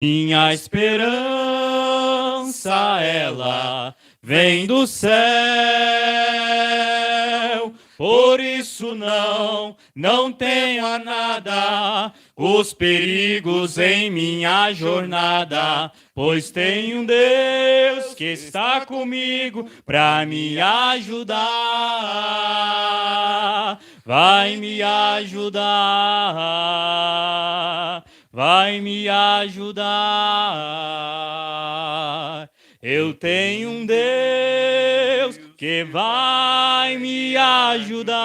Minha esperança, ela vem do céu. Por isso não tema nada, os perigos em minha jornada, pois tenho um Deus que está comigo para me ajudar. Vai me ajudar. Vai me ajudar. Eu tenho um Deus que vai me ajudar.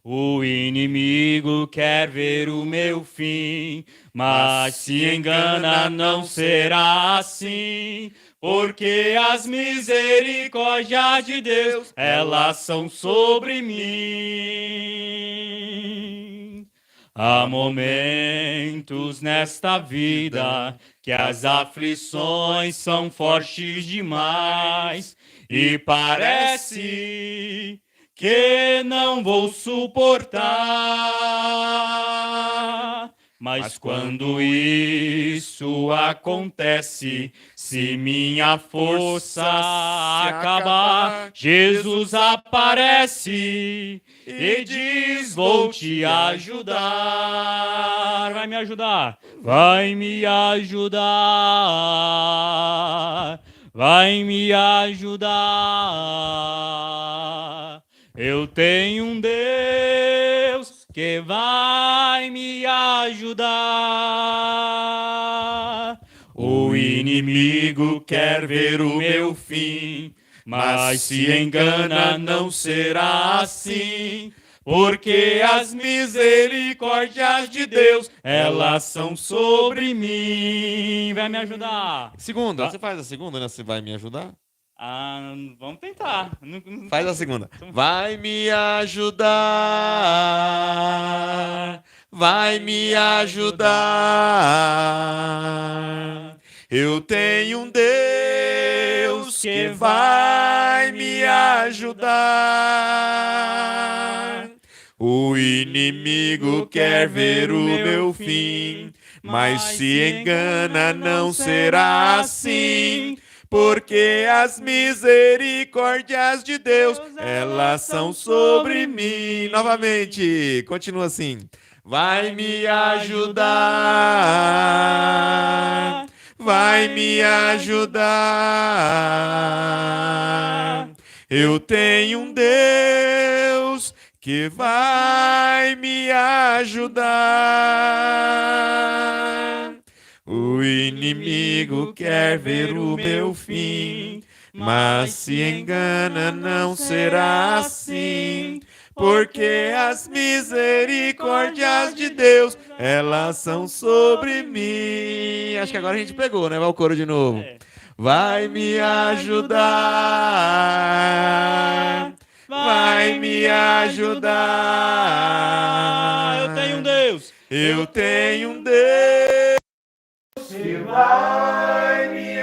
O inimigo quer ver o meu fim, mas se engana, não será assim. Porque as misericórdias de Deus, elas são sobre mim. Há momentos nesta vida que as aflições são fortes demais e parece que não vou suportar. Mas quando isso acontece, se minha força acabar, Jesus aparece e diz: vou te ajudar. Vai me ajudar. Vai me ajudar. Vai me ajudar. Eu tenho um Deus que vai me ajudar. O inimigo quer ver o meu fim, mas se engana, não será assim. Porque as misericórdias de Deus, elas são sobre mim. Vai me ajudar. Segunda, Va- você faz a segunda, né? Você vai me ajudar? Vamos tentar. Faz a segunda. Vai me ajudar. Vai me ajudar. Eu tenho um Deus que vai me ajudar. O inimigo quer ver o meu fim, mas se engana, não será assim. Porque as misericórdias de Deus, elas são sobre mim. Novamente, continua assim. Vai me ajudar. Vai me ajudar. Eu tenho um Deus que vai me ajudar. O inimigo quer ver o meu fim, mas se engana, não será assim. Porque as misericórdias de Deus, elas são sobre mim. Acho que agora a gente pegou, né? Vai o coro de novo. Vai me ajudar. Vai me ajudar. Eu tenho um Deus. Eu tenho um Deus que vai me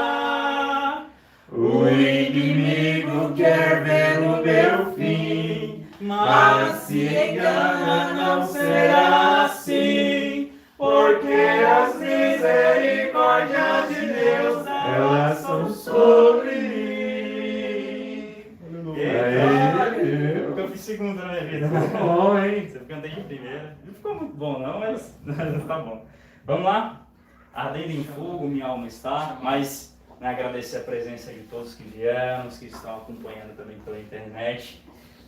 ajudar. O inimigo quer ver o meu fim, mas se engana, não será assim. Porque as misericórdias de Deus, elas são sobre mim. Eu fiz segunda na minha vida. Bom, hein? Você cantei de primeira. Não ficou muito bom não, mas tá bom. Vamos lá? Ardendo em fogo, minha alma está. Mas agradecer a presença de todos que vieram, os que estão acompanhando também pela internet.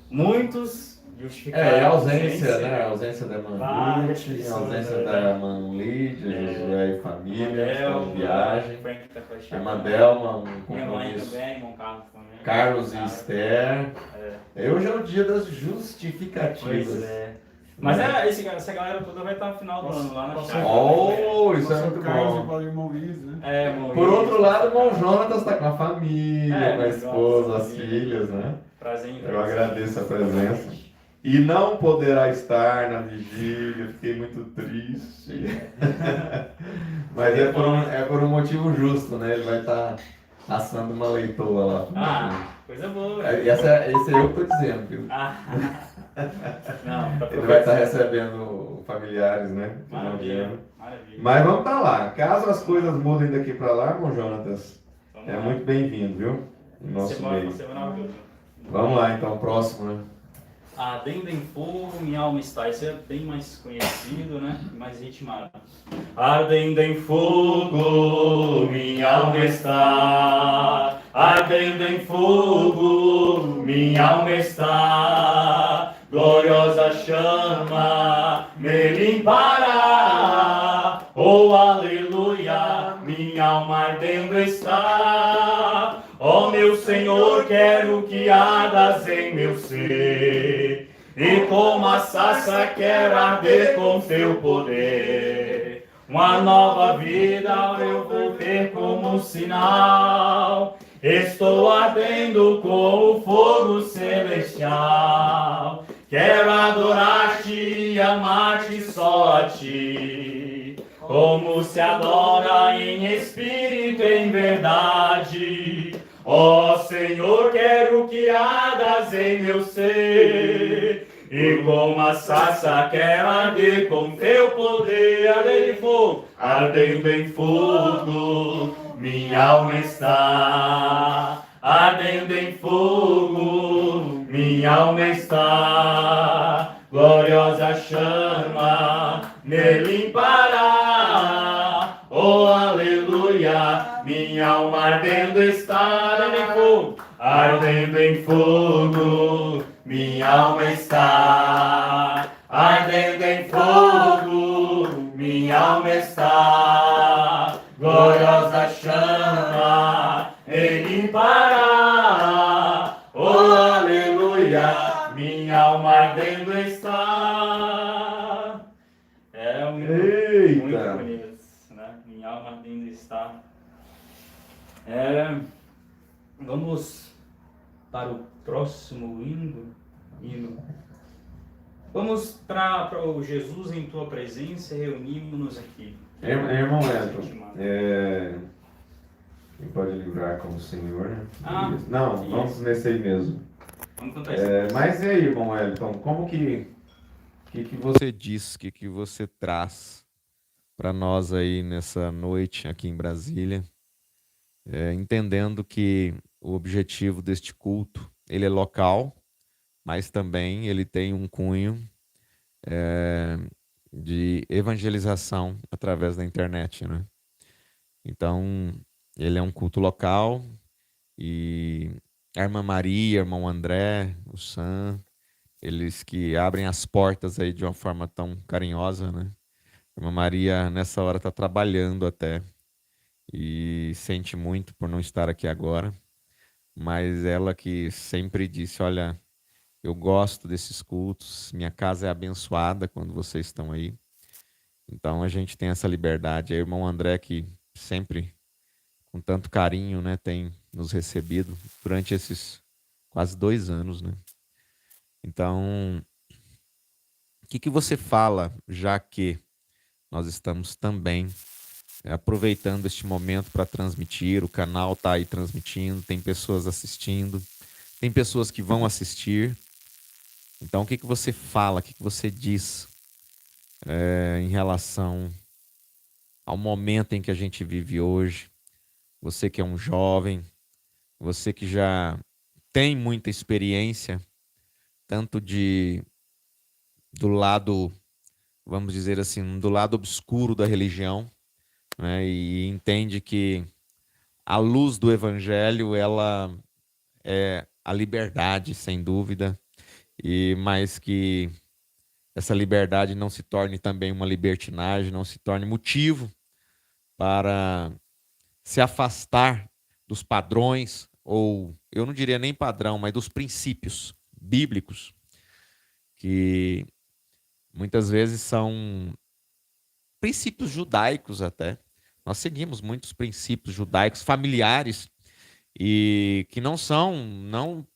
Muitos justificaram a ausência, né? A ausência da irmã várias Lúcia, a pessoas, ausência né? da irmã Lídia, Josué e família, estão em viagem. Frank tá com a A gente. irmã Delma, um Minha mãe compromisso. também, irmão Carlos também. Carlos e Esther. É. Hoje é o dia das Pois justificativas. é. Mas essa galera toda vai estar no final do ano lá na chácara. Oh, isso é muito Carlos e bom. para o irmão Luiz, né? Irmão Por Luiz. outro lado, o irmão Jonatas está com a família, com a É, esposa, Jonas, as filhas, né? Prazer em ver Eu você. agradeço a presença. E não poderá estar na vigília, fiquei muito triste. Mas é por um motivo justo, né? Ele vai estar assando uma leitoa lá. Coisa boa. Esse é eu que estou dizendo, viu? Não, tá Ele vai estar recebendo familiares, né? Final de Maravilha, ano. maravilha. Mas vamos estar lá. Caso as coisas mudem daqui para lá, irmão Jonatas, Vamos é lá. muito bem-vindo, viu? No nosso meio. Vai ser maravilhoso. Vamos lá, então, próximo, né? Ardendo em fogo, minha alma está. Esse é bem mais conhecido, né? Mais ritmado. Ardendo em fogo, minha alma está. Ardendo em fogo, minha alma está. Gloriosa chama me limpará. Oh, aleluia, minha alma ardendo está. Ó meu Senhor, quero que ardas em meu ser, e como a sarça quero arder com teu poder. Uma nova vida eu vou ter como sinal, estou ardendo com o fogo celestial. Quero adorar-te e amar-te só a ti, como se adora em espírito e em verdade. Ó Senhor, quero que ardas em meu ser, e como a sarça quero arder com teu poder. Ardendo em fogo, minha alma está. Ardendo em fogo, minha alma está. Gloriosa chama me limpará. Oh, aleluia, minha alma ardendo está. Ardendo em fogo, minha alma está. Ardendo em fogo, minha alma está. Gloriosa chama me limpará. Oh, aleluia, minha alma ardendo está. É muito Eita! bonito, né? Minha alma ardendo está. Vamos para o próximo hino. Vamos para o Jesus em tua presença, reunimos-nos aqui. Irmão Elton, quem pode livrar como Senhor, né? Não, isso. vamos nesse aí mesmo. Vamos cantar isso. Mas e aí, irmão Elton, como que você diz, que você traz para nós aí nessa noite aqui em Brasília, entendendo que o objetivo deste culto, ele é local, mas também ele tem um cunho de evangelização através da internet, né? Então, ele é um culto local e a irmã Maria, irmão André, o Sam, eles que abrem as portas aí de uma forma tão carinhosa, né? A irmã Maria, nessa hora, está trabalhando até e sente muito por não estar aqui agora, mas ela que sempre disse, olha, eu gosto desses cultos, minha casa é abençoada quando vocês estão aí. Então a gente tem essa liberdade. Aí o irmão André, que sempre, com tanto carinho, né, tem nos recebido durante esses quase 2 anos, né? Então, o que você fala, já que nós estamos também aproveitando este momento para transmitir, o canal está aí transmitindo, tem pessoas assistindo, tem pessoas que vão assistir. Então, o que você fala, o que você diz em relação ao momento em que a gente vive hoje? Você que é um jovem, você que já tem muita experiência, tanto do lado, vamos dizer assim, do lado obscuro da religião, né, e entende que a luz do evangelho, ela é a liberdade, sem dúvida, e mais que essa liberdade não se torne também uma libertinagem, não se torne motivo para se afastar dos padrões, ou eu não diria nem padrão, mas dos princípios bíblicos, que muitas vezes são princípios judaicos até. Nós seguimos muitos princípios judaicos familiares e que não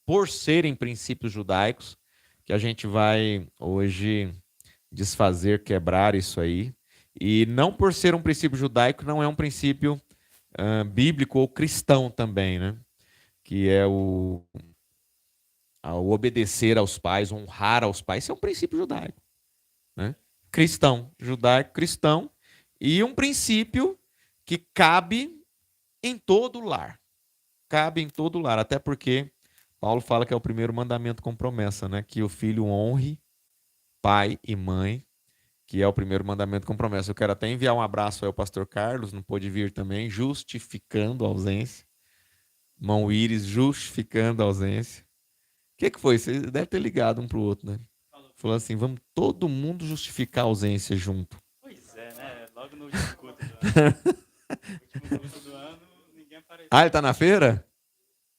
por serem princípios judaicos, que a gente vai hoje desfazer, quebrar isso aí. E não por ser um princípio judaico, não é um princípio bíblico ou cristão também, né? Que é ao obedecer aos pais, honrar aos pais. Isso é um princípio judaico, né? Cristão, judaico, cristão, e um princípio que cabe em todo lar. Cabe em todo lar, até porque Paulo fala que é o primeiro mandamento com promessa, né? Que o filho honre pai e mãe, que é o primeiro mandamento com promessa. Eu quero até enviar um abraço ao pastor Carlos, não pôde vir também, justificando a ausência. Irmão Íris, justificando a ausência. O que foi? Você deve ter ligado um para o outro, né? Falou assim, vamos todo mundo justificar a ausência junto. Pois é, né? Logo no último culto do ano. Último culto do ano, ninguém apareceu. Ah, ele tá na feira?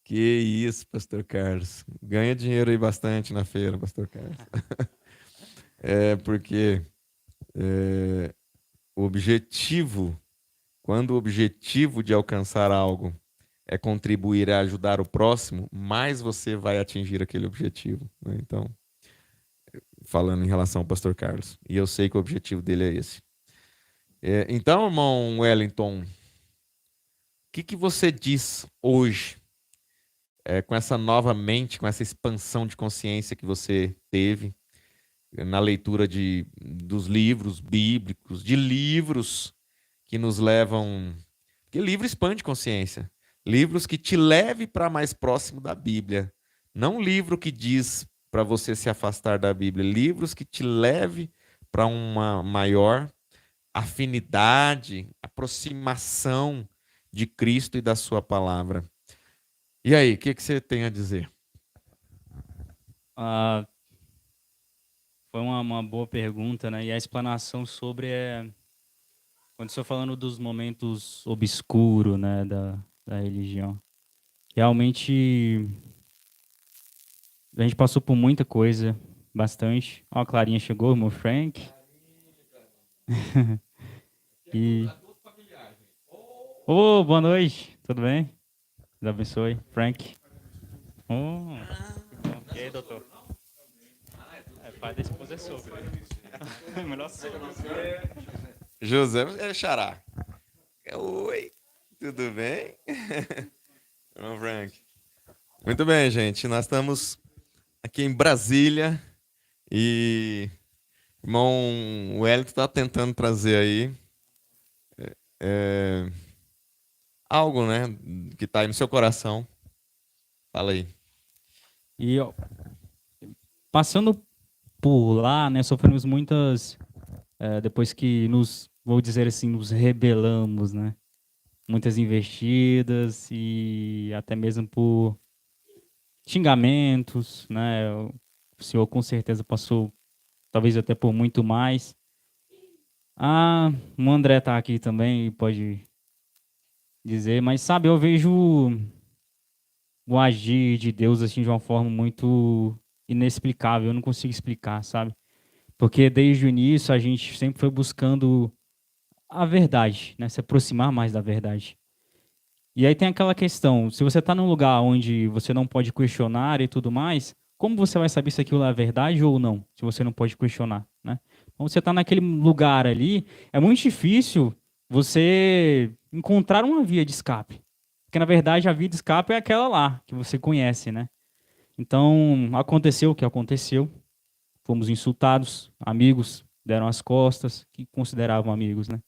Que isso, pastor Carlos. Ganha dinheiro aí bastante na feira, pastor Carlos. É porque o objetivo, quando o objetivo de alcançar algo é contribuir a ajudar o próximo, mais você vai atingir aquele objetivo, né? Então, falando em relação ao pastor Carlos. E eu sei que o objetivo dele é esse. Então, irmão Wellington, o que você diz hoje, com essa nova mente, com essa expansão de consciência que você teve na leitura dos livros bíblicos, de livros que nos levam... Porque livro expande consciência. Livros que te leve para mais próximo da Bíblia. Não um livro que diz para você se afastar da Bíblia. Livros que te leve para uma maior afinidade, aproximação de Cristo e da sua palavra. E aí, o que você tem a dizer? Foi uma boa pergunta, né? E a explanação sobre quando estou falando dos momentos obscuros, né, da religião. Realmente, a gente passou por muita coisa, bastante. Ó, a Clarinha chegou, meu Frank. Boa noite, tudo bem? Deus abençoe. Frank. E aí, doutor? Pai da esposa é sogro. Melhor sogro. José é xará. Oi, tudo bem? Irmão Frank. Muito bem, gente. Nós estamos aqui em Brasília e o irmão Wellington está tentando trazer aí algo, né, que está aí no seu coração. Fala aí. E ó, passando por lá, né, sofremos muitas, depois que vou dizer assim, nos rebelamos, né? Muitas investidas e até mesmo por xingamentos, né? O senhor com certeza passou, talvez até por muito mais. O André está aqui também e pode dizer, mas sabe, eu vejo o agir de Deus assim de uma forma muito inexplicável, eu não consigo explicar, sabe? Porque desde o início a gente sempre foi buscando a verdade, né? Se aproximar mais da verdade. E aí tem aquela questão, se você está num lugar onde você não pode questionar e tudo mais, como você vai saber se aquilo é verdade ou não, se você não pode questionar, né? Então você está naquele lugar ali, é muito difícil você encontrar uma via de escape. Porque na verdade a via de escape é aquela lá, que você conhece, né? Então aconteceu o que aconteceu, fomos insultados, amigos deram as costas, que consideravam amigos, né?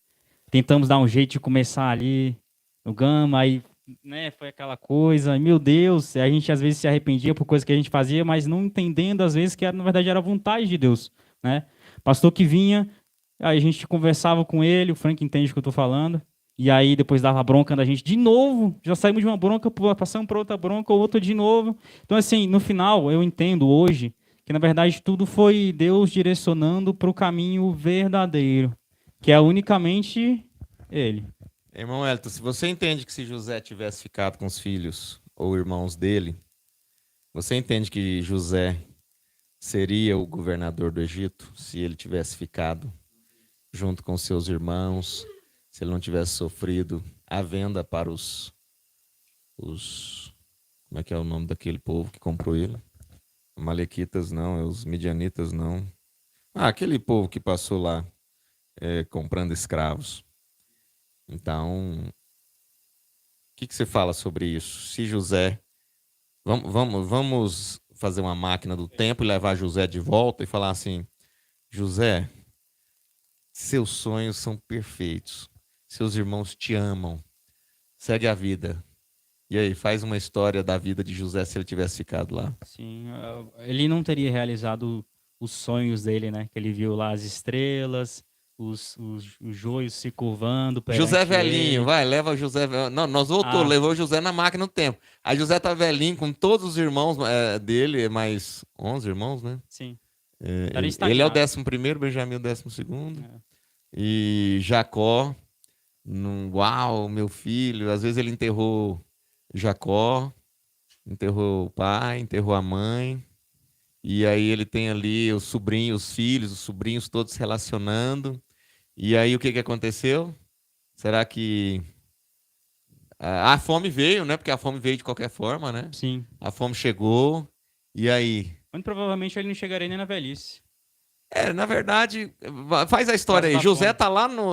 Tentamos dar um jeito de começar ali no Gama, aí, né, foi aquela coisa, meu Deus, a gente às vezes se arrependia por coisas que a gente fazia, mas não entendendo às vezes que na verdade era a vontade de Deus, né? Pastor que vinha, aí a gente conversava com ele, o Frank entende o que eu estou falando, e aí depois dava bronca da gente de novo, já saímos de uma bronca, passamos para outra bronca, outra de novo. Então assim, no final eu entendo hoje que na verdade tudo foi Deus direcionando para o caminho verdadeiro, que é unicamente Ele. Irmão Wellington, se você entende que se José tivesse ficado com os filhos ou irmãos dele, você entende que José seria o governador do Egito se ele tivesse ficado junto com seus irmãos, se ele não tivesse sofrido a venda para os como é que é o nome daquele povo que comprou ele? Malequitas não, os midianitas não. Aquele povo que passou lá comprando escravos. Então, o que você fala sobre isso? Se José... Vamos fazer uma máquina do tempo e levar José de volta e falar assim: José, seus sonhos são perfeitos. Seus irmãos te amam. Segue a vida. E aí, faz uma história da vida de José se ele tivesse ficado lá. Sim, ele não teria realizado os sonhos dele, né? Que ele viu lá as estrelas, os joios se curvando perante José velhinho, ele. vai, leva o José. Não, nós voltou, levou o José na máquina do tempo. Aí José tá velhinho com todos os irmãos dele, mais 11 irmãos, né? Sim. Ele é o 11º, Benjamim é o 12º. E Jacó, uau, meu filho. Às vezes ele enterrou Jacó, enterrou o pai, enterrou a mãe. E aí ele tem ali os sobrinhos, os filhos, os sobrinhos todos se relacionando. E aí o que aconteceu? Será que a fome veio, né? Porque a fome veio de qualquer forma, né? Sim. A fome chegou. E aí? Muito provavelmente ele não chegaria nem na velhice. Na verdade, faz a história aí. José tá lá na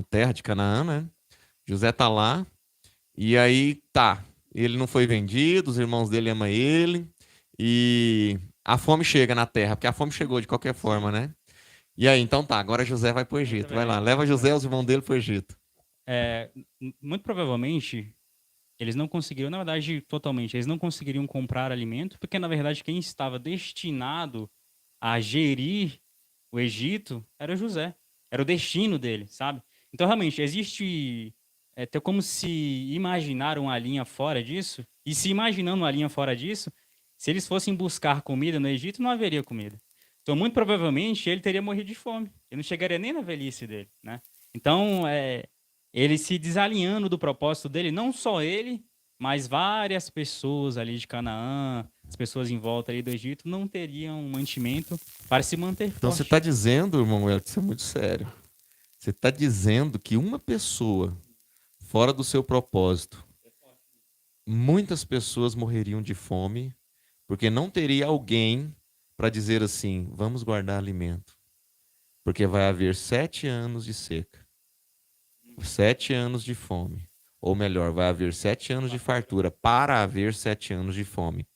terra de Canaã, né? José tá lá. E aí tá. Ele não foi vendido, os irmãos dele amam ele. E a fome chega na terra, porque a fome chegou de qualquer forma, né? E aí, então tá, agora José vai pro Egito. Vai lá, leva José e os irmãos dele pro Egito. Muito provavelmente, eles não conseguiriam, na verdade, totalmente, eles não conseguiriam comprar alimento, porque, na verdade, quem estava destinado a gerir o Egito era José. Era o destino dele, sabe? Então, realmente, existe... É como se imaginar uma linha fora disso, e se imaginando uma linha fora disso, se eles fossem buscar comida no Egito, não haveria comida. Então, muito provavelmente, ele teria morrido de fome. Ele não chegaria nem na velhice dele, né? Então, ele se desalinhando do propósito dele, não só ele, mas várias pessoas ali de Canaã, as pessoas em volta ali do Egito, não teriam um mantimento para se manter forte. Então, você está dizendo, irmão, isso é muito sério. Você está dizendo que uma pessoa fora do seu propósito, muitas pessoas morreriam de fome, porque não teria alguém para dizer assim, vamos guardar alimento, porque vai haver 7 anos de seca, 7 anos de fome, ou melhor, vai haver 7 anos de fartura para haver 7 anos de fome.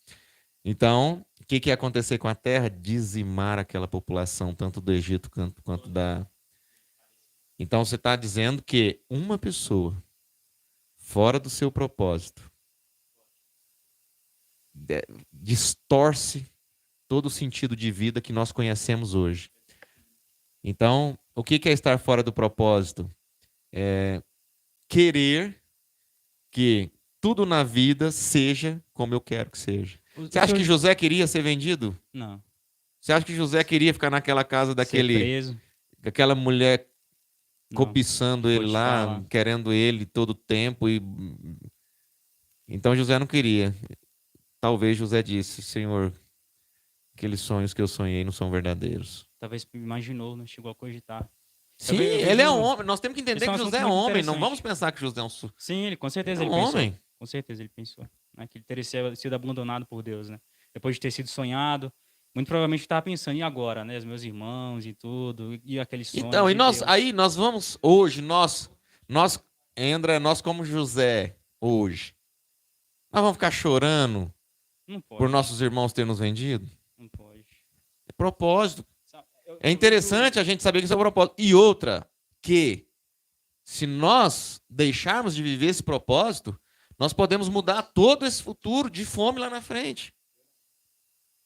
Então, o que ia acontecer com a terra? Dizimar aquela população, tanto do Egito quanto da... Então, você está dizendo que uma pessoa fora do seu propósito distorce todo o sentido de vida que nós conhecemos hoje. Então, o que é estar fora do propósito? É querer que tudo na vida seja como eu quero que seja. Você acha que José queria ser vendido? Não. Você acha que José queria ficar naquela casa daquela mulher cobiçando ele lá, querendo ele todo o tempo? Então José não queria. Talvez José disse, Senhor, aqueles sonhos que eu sonhei não são verdadeiros. Talvez imaginou, não chegou a cogitar. Sim, ele é um homem. Nós temos que entender que José é homem. Não vamos pensar que José é um... Sim, ele com certeza ele pensou. Com certeza ele pensou. Né? Que ele teria sido abandonado por Deus, né? Depois de ter sido sonhado. Muito provavelmente estava pensando, e agora, né? Os meus irmãos e tudo, e aqueles sonhos. Então, nós vamos, hoje, nós como José, hoje, nós vamos ficar chorando por nossos irmãos terem nos vendido? Não pode. É propósito. É interessante a gente saber que isso é o propósito. E outra, que se nós deixarmos de viver esse propósito, nós podemos mudar todo esse futuro de fome lá na frente.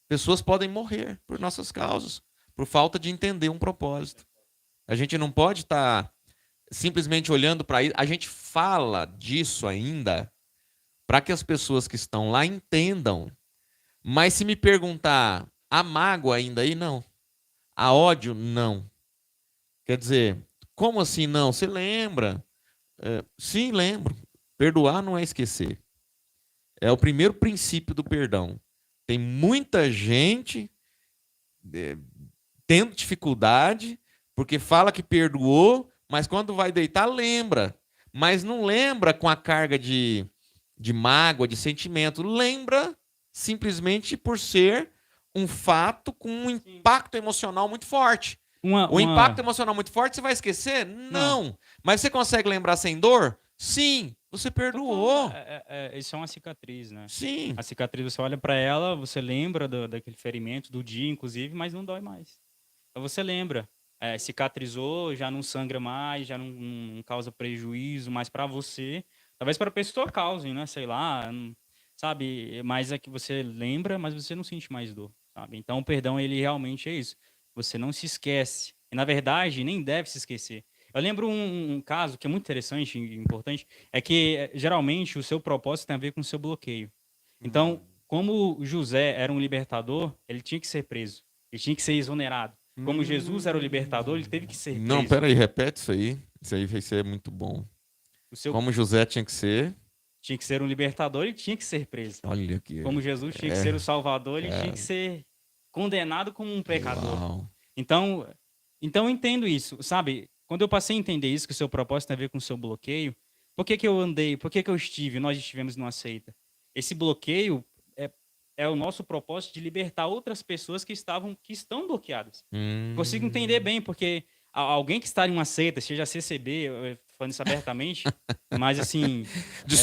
Pessoas podem morrer por nossas causas, por falta de entender um propósito. A gente não pode estar simplesmente olhando para isso. A gente fala disso ainda para que as pessoas que estão lá entendam. Mas se me perguntar, há mágoa ainda aí? Não. Há ódio? Não. Quer dizer, como assim não? Você lembra? Sim, lembro. Perdoar não é esquecer. É o primeiro princípio do perdão. Tem muita gente tendo dificuldade, porque fala que perdoou, mas quando vai deitar, lembra. Mas não lembra com a carga de mágoa, de sentimento. Lembra simplesmente por ser um fato com um impacto emocional muito forte. O impacto emocional muito forte, você vai esquecer? Não. Mas você consegue lembrar sem dor? Sim. Você perdoou. Isso é uma cicatriz, né? Sim. A cicatriz, você olha para ela, você lembra daquele ferimento, do dia, inclusive, mas não dói mais. Então você lembra. Cicatrizou, já não sangra mais, já não causa prejuízo mais para você. Talvez para a pessoa cause, né? Sei lá, sabe? Mas é que você lembra, mas você não sente mais dor, sabe? Então o perdão, ele realmente é isso. Você não se esquece. E, na verdade, nem deve se esquecer. Eu lembro um caso que é muito interessante e importante, é que geralmente o seu propósito tem a ver com o seu bloqueio. Então, como José era um libertador, ele tinha que ser preso, ele tinha que ser exonerado. Como Jesus era o libertador, ele teve que ser Não, preso. peraí, repete isso aí. Isso aí vai ser muito bom. O seu Como José tinha que ser. tinha que ser um libertador, ele tinha que ser preso. Olha aqui. Como Jesus tinha que ser o salvador, ele tinha que ser condenado como um pecador. Uau. Então eu entendo isso, sabe? Quando eu passei a entender isso, que o seu propósito tem a ver com o seu bloqueio, por que que eu andei, por que que nós estivemos numa seita? Esse bloqueio é o nosso propósito de libertar outras pessoas que estão bloqueadas. Consigo entender bem, porque alguém que está em uma seita, seja CCB, falando isso abertamente, mas assim,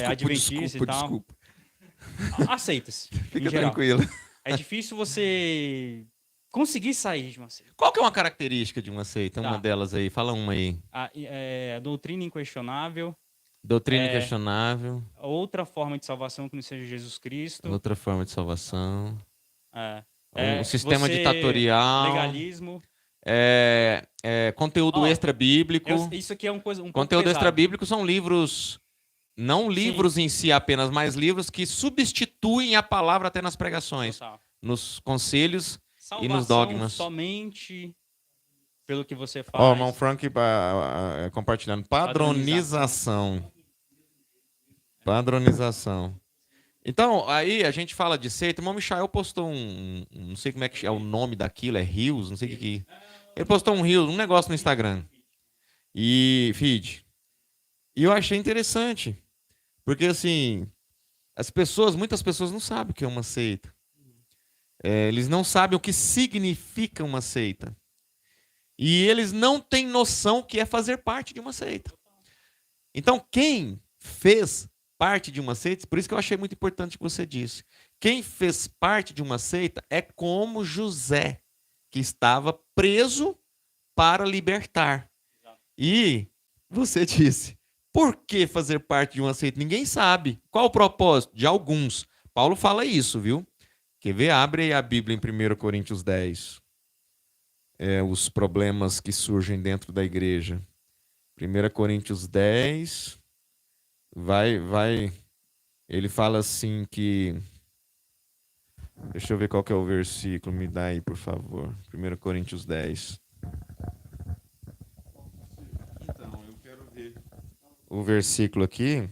adventista e tal, Desculpa. aceitas, Fica em geral. tranquilo. É difícil você conseguir sair de uma seita. Qual que é uma característica de uma seita? Tá. Uma delas aí, fala uma aí. A doutrina inquestionável, Doutrina questionável, outra forma de salvação que não seja Jesus Cristo, outra forma de salvação, um você- sistema ditatorial, legalismo. conteúdo Ó, extra-bíblico. Isso aqui é uma coisa um pouco Conteúdo pesado. extra-bíblico são livros, não livros em si apenas, mas livros que substituem a palavra até nas pregações, Total. nos conselhos e nos Salvação dogmas. somente pelo que você faz. Ó, o irmão Frank compartilhando. Padronização. Padronização. Então, aí a gente fala de seita. O irmão Michael postou não sei como é que é o nome daquilo, é Rios, não sei o que. Ele postou um negócio no Instagram. E feed. E eu achei interessante. Porque, assim, muitas pessoas não sabem o que é uma seita. Eles não sabem o que significa uma seita. E eles não têm noção o que é fazer parte de uma seita. Então, quem fez parte de uma seita, por isso que eu achei muito importante o que você disse. Quem fez parte de uma seita é como José, que estava preso para libertar. E você disse, por que fazer parte de uma seita? Ninguém sabe. Qual o propósito? De alguns. Paulo fala isso, viu? Quer ver? Abre aí a Bíblia em 1 Coríntios 10. Os problemas que surgem dentro da igreja. 1 Coríntios 10, ele fala assim que... Deixa eu ver qual que é o versículo, me dá aí, por favor. 1 Coríntios 10. Então, eu quero ver o versículo aqui.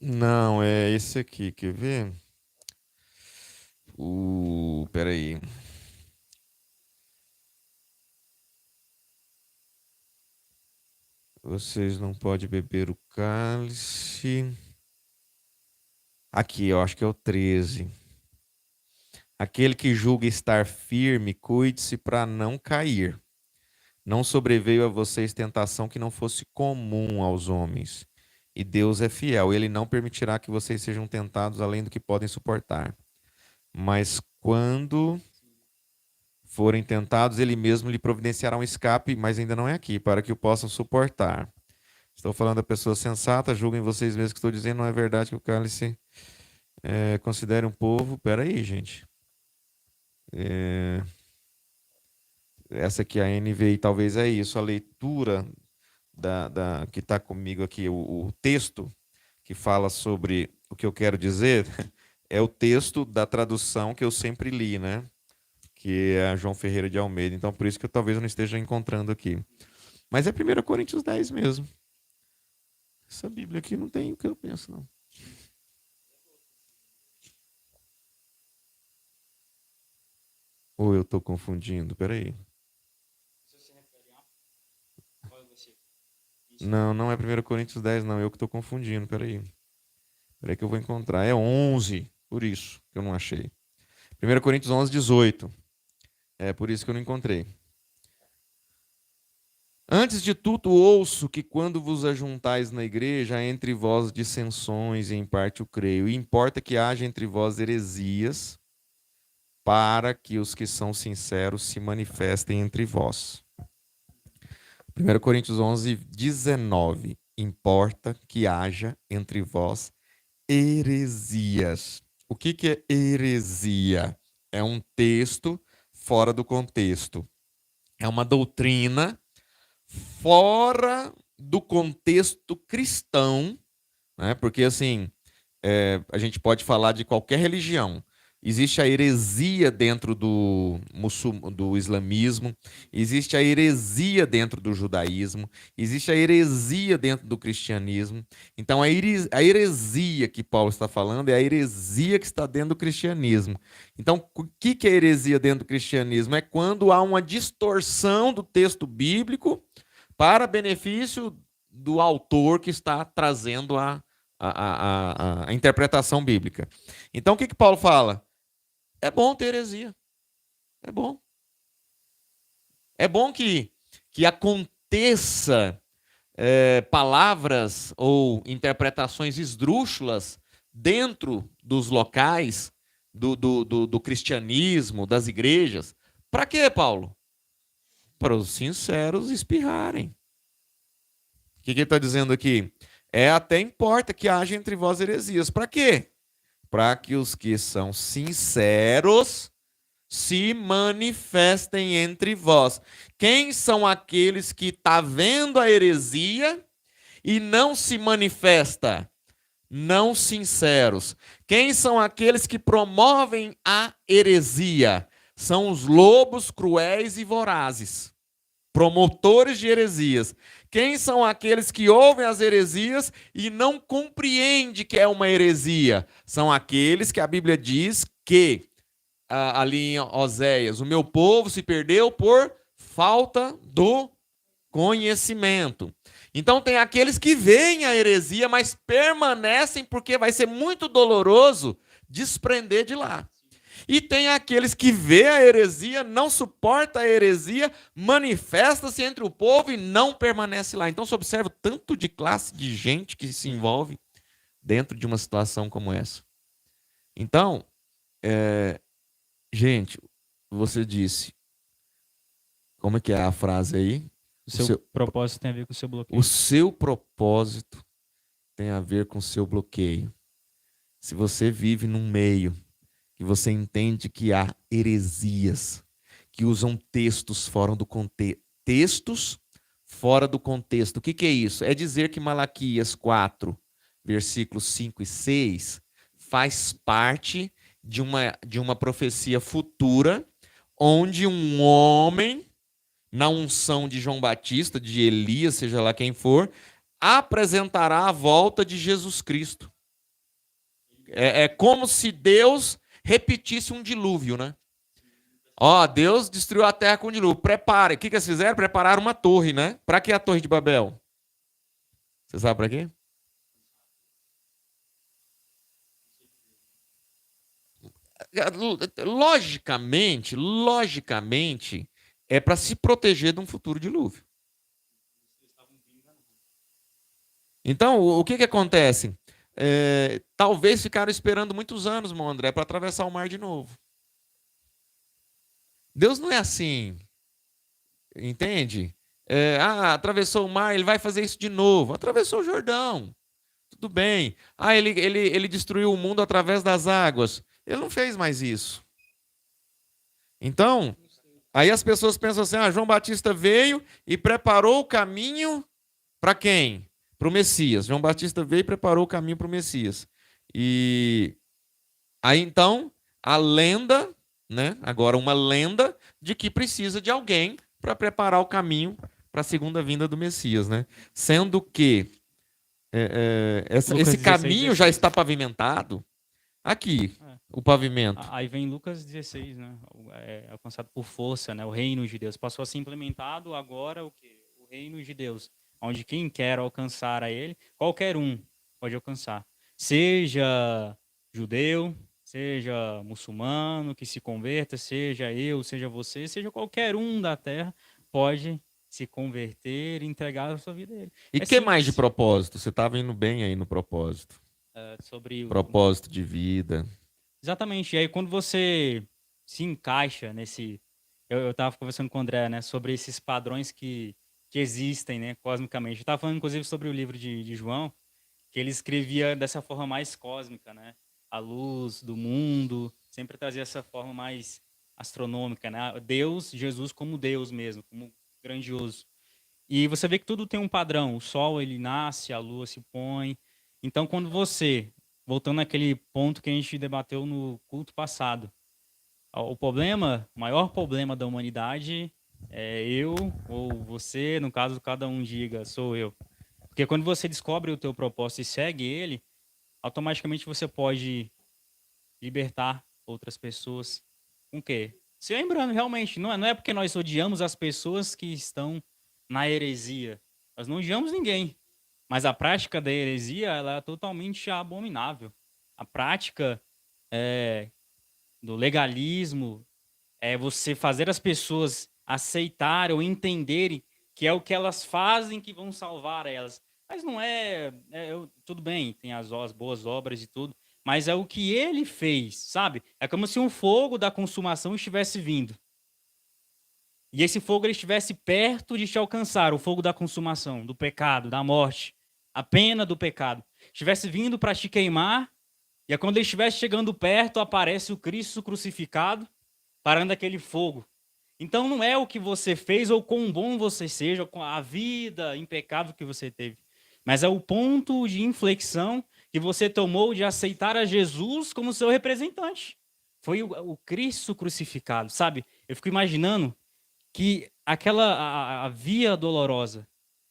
Não, é esse aqui, quer ver? Peraí. Vocês não podem beber o cálice. Aqui, eu acho que é o 13. Aquele que julga estar firme, cuide-se para não cair. Não sobreveio a vocês tentação que não fosse comum aos homens. E Deus é fiel. Ele não permitirá que vocês sejam tentados além do que podem suportar. Mas quando forem tentados, ele mesmo lhe providenciará um escape, mas ainda não é aqui, para que o possam suportar. Estou falando da pessoa sensata, julguem vocês mesmos que estou dizendo, não é verdade que o cálice considere um povo. Espera aí, gente. Essa aqui é a NVI, talvez é isso, a leitura que está comigo aqui, o texto que fala sobre o que eu quero dizer, é o texto da tradução que eu sempre li, né? Que é a João Ferreira de Almeida. Então, por isso que talvez eu não esteja encontrando aqui. Mas é 1 Coríntios 10 mesmo. Essa Bíblia aqui não tem o que eu penso, não. Ou eu estou confundindo? Peraí. Não, não é 1 Coríntios 10, não. Eu que estou confundindo. Peraí. Peraí que eu vou encontrar. É 11, por isso que eu não achei. 1 Coríntios 11, 18. É por isso que eu não encontrei. Antes de tudo, ouço que quando vos ajuntais na igreja, há entre vós dissensões, e em parte o creio. E importa que haja entre vós heresias, para que os que são sinceros se manifestem entre vós. 1 Coríntios 11, 19. Importa que haja entre vós heresias. O que é heresia? É um texto fora do contexto. É uma doutrina fora do contexto cristão, né? Porque assim, a gente pode falar de qualquer religião. Existe a heresia dentro do islamismo, existe a heresia dentro do judaísmo, existe a heresia dentro do cristianismo. Então, a heresia que Paulo está falando é a heresia que está dentro do cristianismo. Então, o que é heresia dentro do cristianismo? É quando há uma distorção do texto bíblico para benefício do autor que está trazendo a interpretação bíblica. Então, o que Paulo fala? É bom ter heresia. É bom. É bom que aconteça palavras ou interpretações esdrúxulas dentro dos locais do cristianismo, das igrejas. Para quê, Paulo? Para os sinceros espirrarem. O que ele está dizendo aqui? Até importa que haja entre vós heresias. Para quê? Para que os que são sinceros se manifestem entre vós. Quem são aqueles que estão vendo a heresia e não se manifesta? Não sinceros. Quem são aqueles que promovem a heresia? São os lobos cruéis e vorazes, promotores de heresias. Quem são aqueles que ouvem as heresias e não compreendem que é uma heresia? São aqueles que a Bíblia diz que, ali em Oséias, o meu povo se perdeu por falta do conhecimento. Então tem aqueles que veem a heresia, mas permanecem porque vai ser muito doloroso desprender de lá. E tem aqueles que vê a heresia, não suporta a heresia, manifesta-se entre o povo e não permanece lá. Então, você observa o tanto de classe de gente que se envolve dentro de uma situação como essa. Então, gente, você disse, como é que é a frase aí? O seu propósito tem a ver com o seu bloqueio. O seu propósito tem a ver com o seu bloqueio. Se você vive num meio que você entende que há heresias, que usam textos fora do contexto. Textos fora do contexto. O que é isso? É dizer que Malaquias 4, versículos 5 e 6, faz parte de uma profecia futura, onde um homem, na unção de João Batista, de Elias, seja lá quem for, apresentará a volta de Jesus Cristo. É como se Deus repetisse um dilúvio, né? Deus destruiu a terra com um dilúvio. Prepare. O que eles fizeram? Prepararam uma torre, né? Para que a Torre de Babel? Você sabe para quê? Logicamente, é para se proteger de um futuro dilúvio. Então, o que acontece? Talvez ficaram esperando muitos anos, irmão André, para atravessar o mar de novo. Deus não é assim, entende? Atravessou o mar, ele vai fazer isso de novo. Atravessou o Jordão, tudo bem. Ele destruiu o mundo através das águas. Ele não fez mais isso. Então, aí as pessoas pensam assim, João Batista veio e preparou o caminho para quem? Para o Messias. João Batista veio e preparou o caminho para o Messias. E aí então, a lenda, né? Agora uma lenda de que precisa de alguém para preparar o caminho para a segunda vinda do Messias, né? Sendo que esse caminho já está pavimentado. Aqui, o pavimento. Aí vem Lucas 16, né? Alcançado por força, né? O reino de Deus. Passou a ser implementado agora o quê? O reino de Deus. Onde quem quer alcançar a ele, qualquer um pode alcançar. Seja judeu, seja muçulmano que se converta, seja eu, seja você, seja qualquer um da terra, pode se converter e entregar a sua vida a Ele. E É que mais de simples. propósito? Você estava indo bem aí no propósito. Sobre Propósito de vida. Exatamente. E aí, quando você se encaixa nesse. Eu estava conversando com o André, né, sobre esses padrões que existem, né, cosmicamente. Eu estava falando, inclusive, sobre o livro de João, que ele escrevia dessa forma mais cósmica, né? A luz do mundo, sempre trazia essa forma mais astronômica, né? Deus, Jesus como Deus mesmo, como grandioso. E você vê que tudo tem um padrão. O sol, ele nasce, a lua se põe. Então, quando você, voltando naquele ponto que a gente debateu no culto passado, o problema, o maior problema da humanidade é eu ou você, no caso, cada um diga, sou eu. Porque quando você descobre o teu propósito e segue ele, automaticamente você pode libertar outras pessoas. Com o quê? Se lembrando, realmente, não é porque nós odiamos as pessoas que estão na heresia. Nós não odiamos ninguém. Mas a prática da heresia, ela é totalmente abominável. A prática do legalismo é você fazer as pessoas aceitarem ou entenderem que é o que elas fazem que vão salvar elas. Mas não tudo bem, tem as boas obras e tudo, mas é o que ele fez, sabe? É como se um fogo da consumação estivesse vindo. E esse fogo ele estivesse perto de te alcançar, o fogo da consumação, do pecado, da morte, a pena do pecado. Estivesse vindo para te queimar, e é quando ele estivesse chegando perto, aparece o Cristo crucificado, parando aquele fogo. Então não é o que você fez ou quão bom você seja, com a vida impecável que você teve, mas é o ponto de inflexão que você tomou de aceitar a Jesus como seu representante. Foi o Cristo crucificado, sabe? Eu fico imaginando que a via dolorosa,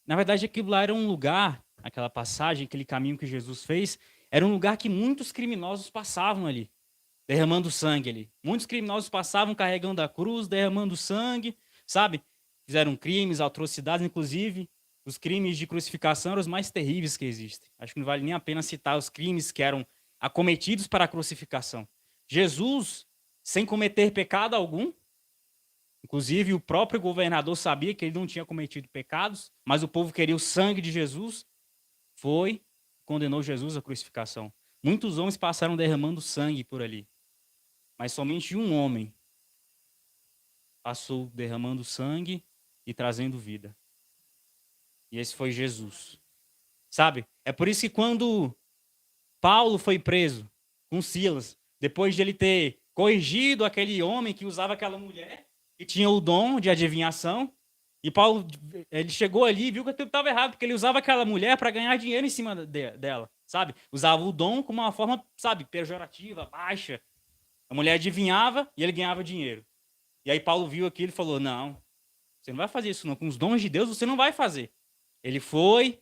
na verdade aquilo lá era um lugar, aquela passagem, aquele caminho que Jesus fez, era um lugar que muitos criminosos passavam ali, derramando sangue ali. Muitos criminosos passavam carregando a cruz, derramando sangue, sabe? Fizeram crimes, atrocidades, inclusive os crimes de crucificação eram os mais terríveis que existem. Acho que não vale nem a pena citar os crimes que eram acometidos para a crucificação. Jesus, sem cometer pecado algum, inclusive o próprio governador sabia que ele não tinha cometido pecados, mas o povo queria o sangue de Jesus, condenou Jesus à crucificação. Muitos homens passaram derramando sangue por ali, mas somente um homem passou derramando sangue e trazendo vida. E esse foi Jesus. Sabe? É por isso que quando Paulo foi preso com Silas, depois de ele ter corrigido aquele homem que usava aquela mulher, que tinha o dom de adivinhação, e Paulo, ele chegou ali e viu que aquilo estava errado, porque ele usava aquela mulher para ganhar dinheiro em cima dela, sabe? Usava o dom como uma forma, sabe, pejorativa, baixa. A mulher adivinhava e ele ganhava dinheiro. E aí Paulo viu aquilo e falou, não, você não vai fazer isso não, com os dons de Deus você não vai fazer. Ele foi,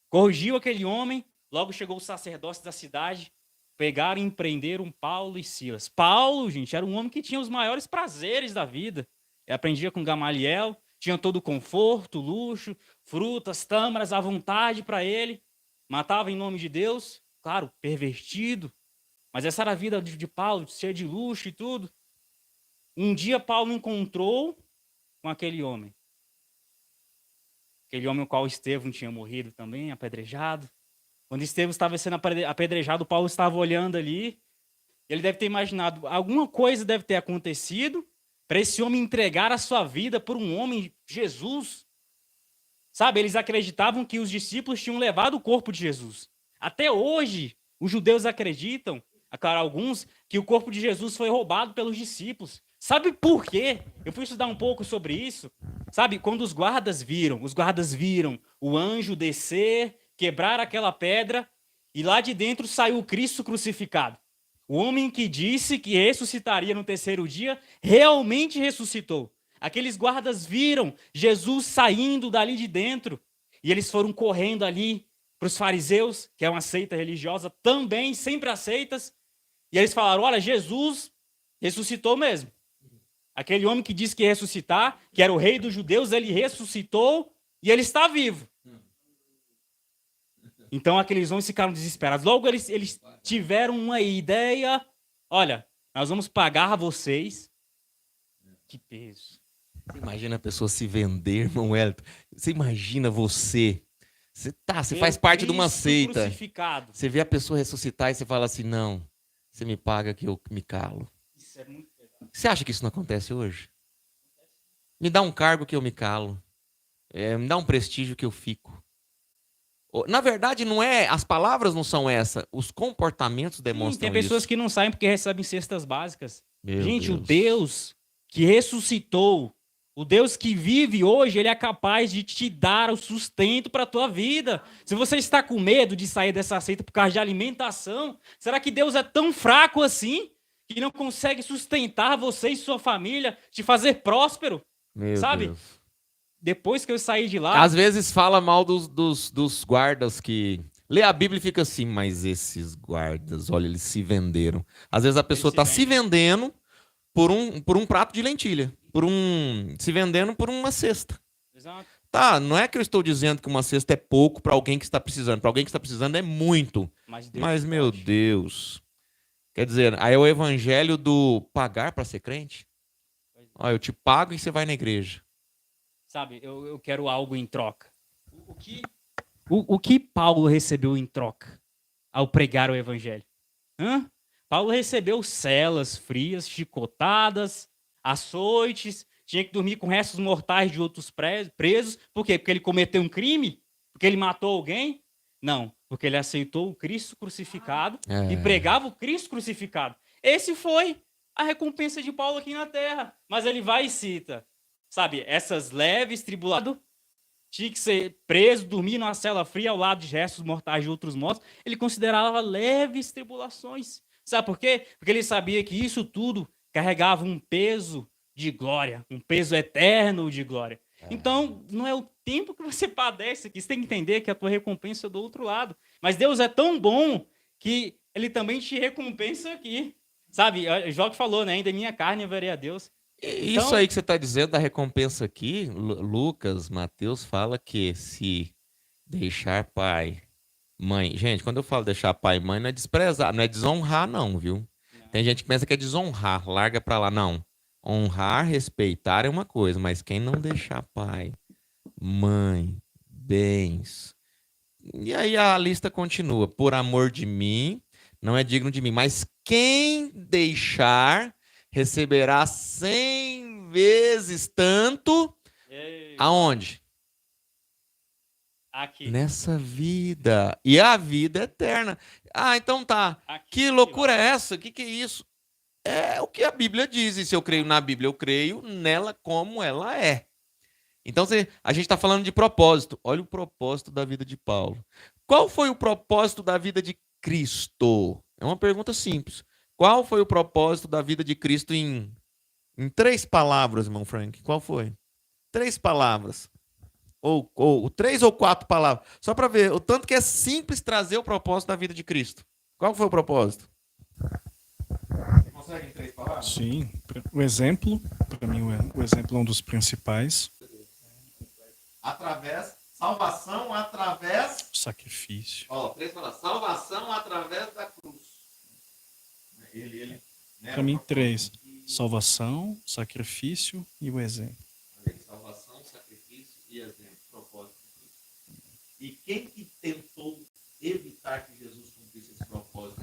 corrigiu aquele homem, logo chegou o sacerdócio da cidade, pegaram e prenderam Paulo e Silas. Paulo, gente, era um homem que tinha os maiores prazeres da vida. Ele aprendia com Gamaliel, tinha todo o conforto, luxo, frutas, tâmaras à vontade para ele. Matava em nome de Deus, claro, pervertido. Mas essa era a vida de Paulo, cheia de luxo e tudo. Um dia Paulo encontrou com aquele homem o qual Estevão tinha morrido também, apedrejado. Quando Estevão estava sendo apedrejado, Paulo estava olhando ali. Ele deve ter imaginado, alguma coisa deve ter acontecido para esse homem entregar a sua vida por um homem, Jesus. Sabe, eles acreditavam que os discípulos tinham levado o corpo de Jesus. Até hoje, os judeus acreditam, claro, alguns, que o corpo de Jesus foi roubado pelos discípulos. Sabe por quê? Eu fui estudar um pouco sobre isso. Sabe, quando os guardas viram o anjo descer, quebrar aquela pedra, e lá de dentro saiu o Cristo crucificado. O homem que disse que ressuscitaria no terceiro dia, realmente ressuscitou. Aqueles guardas viram Jesus saindo dali de dentro, e eles foram correndo ali para os fariseus, que é uma seita religiosa também, sempre aceitas, e eles falaram, olha, Jesus ressuscitou mesmo. Aquele homem que disse que ia ressuscitar, que era o rei dos judeus, ele ressuscitou e ele está vivo. Então aqueles homens ficaram desesperados. Logo eles tiveram uma ideia. Olha, nós vamos pagar a vocês. Que peso. Você imagina a pessoa se vender, irmão Wellington? Você imagina você. Você faz Pelo parte de uma Cristo seita. crucificado. Você vê a pessoa ressuscitar e você fala assim, não, você me paga que eu me calo. Isso é muito pesado. Você acha que isso não acontece hoje? Me dá um cargo que eu me calo. Me dá um prestígio que eu fico. Na verdade, não é. As palavras não são essa. Os comportamentos Sim, demonstram tem pessoas isso. que não saem porque recebem cestas básicas. Meu Gente, o Deus. Deus que ressuscitou, o Deus que vive hoje, ele é capaz de te dar o sustento para a tua vida. Se você está com medo de sair dessa seita por causa de alimentação, será que Deus é tão fraco assim que não consegue sustentar você e sua família, te fazer próspero? Meu Sabe? Deus. Depois que eu saí de lá, Às vezes fala mal dos guardas que. Lê a Bíblia e fica assim, mas esses guardas, olha, eles se venderam. Às vezes a pessoa se está se vendendo por um prato de lentilha. Se vendendo por uma cesta. exato. Tá, não é que eu estou dizendo que uma cesta é pouco para alguém que está precisando. Para alguém que está precisando é muito. Mas Deus Mas, meu pode. Deus. Quer dizer, aí é o evangelho do pagar para ser crente? Ó, eu te pago e você vai na igreja. Sabe, eu quero algo em troca. O que Paulo recebeu em troca ao pregar o evangelho? Hã? Paulo recebeu celas frias, chicotadas, açoites, tinha que dormir com restos mortais de outros presos. Por quê? Porque ele cometeu um crime? Porque ele matou alguém? Não, porque ele aceitou o Cristo crucificado e pregava o Cristo crucificado. Esse foi a recompensa de Paulo aqui na terra. Mas ele vai e cita, sabe, essas leves tribulações, tinha que ser preso, dormir numa cela fria ao lado de restos mortais de outros mortos. Ele considerava leves tribulações. Sabe por quê? Porque ele sabia que isso tudo carregava um peso de glória, um peso eterno de glória. Então, não é o tempo que você padece aqui. Você tem que entender que a tua recompensa é do outro lado. Mas Deus é tão bom que ele também te recompensa aqui. Sabe, Jó que falou, né? Ainda em minha carne eu verei a Deus. Isso Então, aí que você está dizendo da recompensa aqui, Lucas, Mateus fala que se deixar pai, mãe. Gente, quando eu falo deixar pai e mãe, não é desprezar, não é desonrar, não, viu? Tem gente que pensa que é desonrar, larga pra lá. Não. Honrar, respeitar é uma coisa, mas quem não deixar pai, mãe, bens. E aí a lista continua. Por amor de mim, não é digno de mim. Mas quem deixar, receberá 100 vezes tanto. Aonde? aqui. Nessa vida. E a vida eterna. Ah, então tá. Aqui, Que loucura é essa? O que é isso? É o que a Bíblia diz. E se eu creio na Bíblia, eu creio nela como ela é. Então, a gente está falando de propósito. Olha o propósito da vida de Paulo. Qual foi o propósito da vida de Cristo? É uma pergunta simples. Qual foi o propósito da vida de Cristo em 3 palavras, irmão Frank? Qual foi? 3 palavras. Ou 3 ou 4 palavras. Só para ver o tanto que é simples trazer o propósito da vida de Cristo. Qual foi o propósito? Você consegue em 3 palavras? Sim, o exemplo, para mim, o exemplo é um dos principais. Salvação através. O sacrifício. Ó, 3 palavras. Salvação através da cruz. Para mim, 3. Salvação, sacrifício e o exemplo. Salvação, sacrifício e exemplo. Propósito de Cristo. E quem que tentou evitar que Jesus cumprisse esse propósito?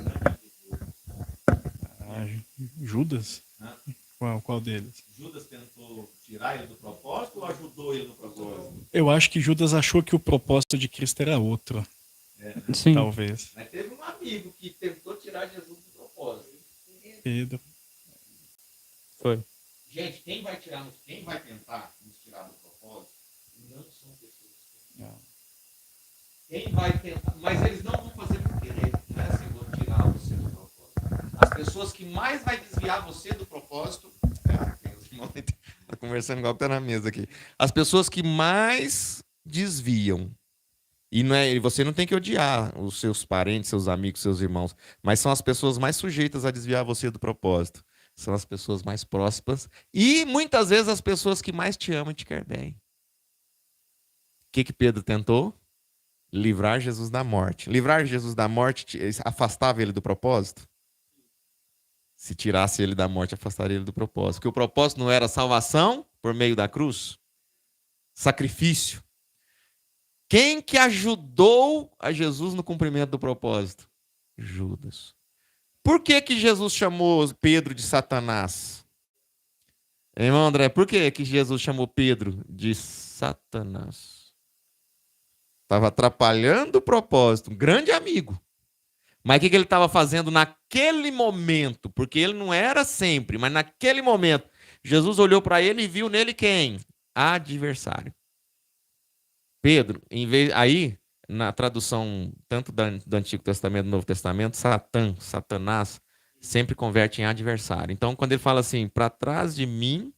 Judas? Hã? Qual deles? Judas tentou tirar ele do propósito ou ajudou ele no propósito? Eu acho que Judas achou que o propósito de Cristo era outro. Sim. Talvez. Mas teve um amigo que tentou tirar Jesus do propósito. Pedro. Foi. Gente, quem vai tentar nos tirar do propósito não são pessoas. Quem vai tentar, mas eles não vão fazer por querer. Não é assim, vou tirar você do propósito. As pessoas que mais vai desviar você do propósito. Tá conversando igual que tá na mesa aqui. As pessoas que mais desviam. E você não tem que odiar os seus parentes, seus amigos, seus irmãos, mas são as pessoas mais sujeitas a desviar você do propósito. São as pessoas mais próximas e muitas vezes as pessoas que mais te amam e te querem bem. O que Pedro tentou? Livrar Jesus da morte. Livrar Jesus da morte afastava ele do propósito? Se tirasse ele da morte, afastaria ele do propósito. Porque o propósito não era salvação, por meio da cruz? Sacrifício. Quem que ajudou a Jesus no cumprimento do propósito? Judas. Por que que Jesus chamou Pedro de Satanás? Irmão André, por que que Jesus chamou Pedro de Satanás? Estava atrapalhando o propósito, um grande amigo. Mas o que ele estava fazendo naquele momento? Porque ele não era sempre, mas naquele momento, Jesus olhou para ele e viu nele quem? Adversário. Pedro, aí, na tradução tanto do Antigo Testamento do Novo Testamento, Satanás, sempre converte em adversário. Então, quando ele fala assim, para trás de mim,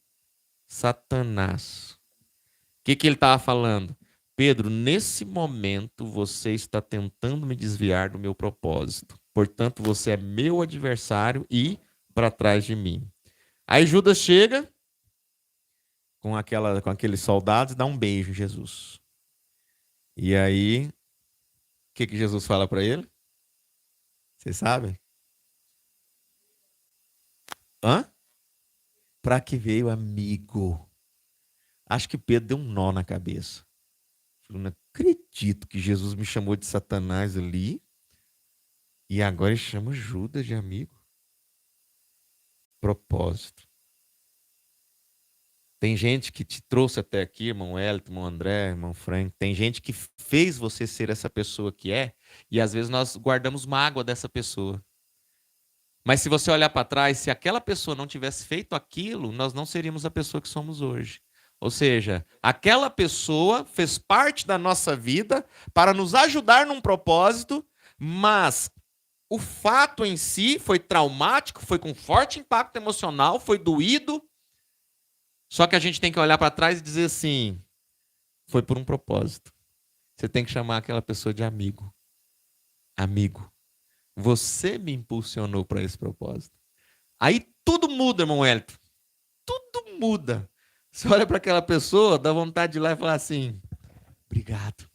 Satanás. O que ele estava falando? Pedro, nesse momento você está tentando me desviar do meu propósito. Portanto, você é meu adversário e para trás de mim. Aí Judas chega com aqueles soldados e dá um beijo em Jesus. E aí, o que Jesus fala para ele? Vocês sabem? Para que veio amigo? Acho que Pedro deu um nó na cabeça. Eu não acredito que Jesus me chamou de Satanás ali e agora ele chama Judas de amigo. Propósito. Tem gente que te trouxe até aqui, irmão Wellington, irmão André, irmão Frank. Tem gente que fez você ser essa pessoa que é e às vezes nós guardamos mágoa dessa pessoa. Mas se você olhar para trás, se aquela pessoa não tivesse feito aquilo, nós não seríamos a pessoa que somos hoje. Ou seja, aquela pessoa fez parte da nossa vida para nos ajudar num propósito, mas o fato em si foi traumático, foi com forte impacto emocional, foi doído. Só que a gente tem que olhar para trás e dizer assim, foi por um propósito. Você tem que chamar aquela pessoa de amigo. Amigo. Você me impulsionou para esse propósito. Aí tudo muda, irmão Wellington. Tudo muda. Você olha para aquela pessoa, dá vontade de ir lá e falar assim, obrigado.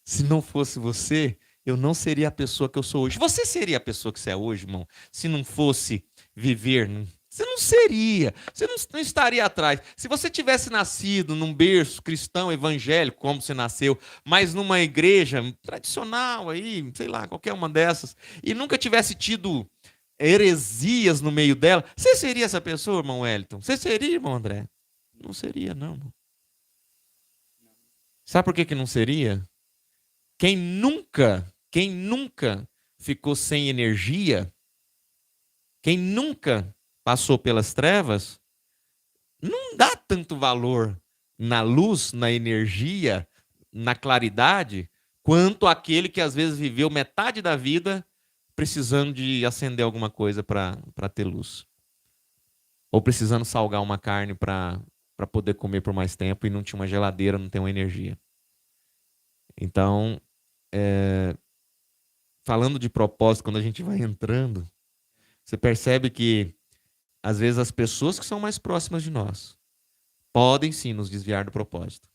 Se não fosse você, eu não seria a pessoa que eu sou hoje. Você seria a pessoa que você é hoje, irmão? Se não fosse viver, você não seria. Você não estaria atrás. Se você tivesse nascido num berço cristão, evangélico, como você nasceu, mas numa igreja tradicional aí, sei lá, qualquer uma dessas, e nunca tivesse tido heresias no meio dela, você seria essa pessoa, irmão Wellington? Você seria, irmão André? Não seria, não. Sabe por que não seria? Quem nunca ficou sem energia, quem nunca passou pelas trevas, não dá tanto valor na luz, na energia, na claridade, quanto aquele que às vezes viveu metade da vida precisando de acender alguma coisa para ter luz. Ou precisando salgar uma carne para poder comer por mais tempo e não tinha uma geladeira, não tem uma energia. Então, falando de propósito, quando a gente vai entrando, você percebe que, às vezes, as pessoas que são mais próximas de nós podem, sim, nos desviar do propósito.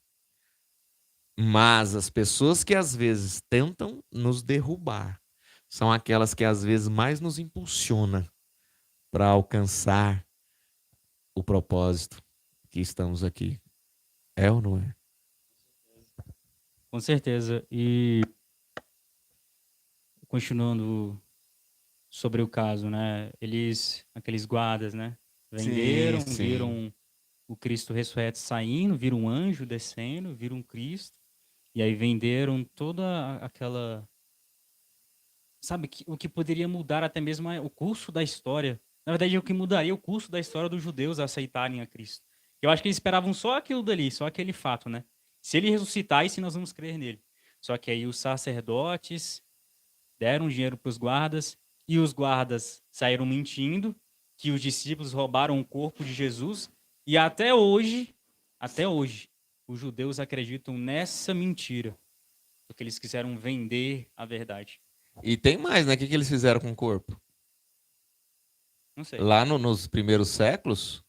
Mas as pessoas que, às vezes, tentam nos derrubar são aquelas que, às vezes, mais nos impulsionam para alcançar o propósito que estamos aqui. É ou não é? Com certeza. E continuando sobre o caso, né? Aqueles guardas, né? Venderam, Sim. viram o Cristo ressurreto saindo, viram um anjo descendo, viram um Cristo. E aí venderam toda aquela... Sabe, o que poderia mudar até mesmo o curso da história. Na verdade, é o que mudaria o curso da história dos judeus a aceitarem a Cristo. Eu acho que eles esperavam só aquilo dali, só aquele fato, né? Se ele ressuscitar, e se nós vamos crer nele. Só que aí os sacerdotes deram dinheiro para os guardas, e os guardas saíram mentindo que os discípulos roubaram o corpo de Jesus, e até hoje, os judeus acreditam nessa mentira, porque eles quiseram vender a verdade. E tem mais, né? O que eles fizeram com o corpo? Não sei. Lá nos primeiros séculos,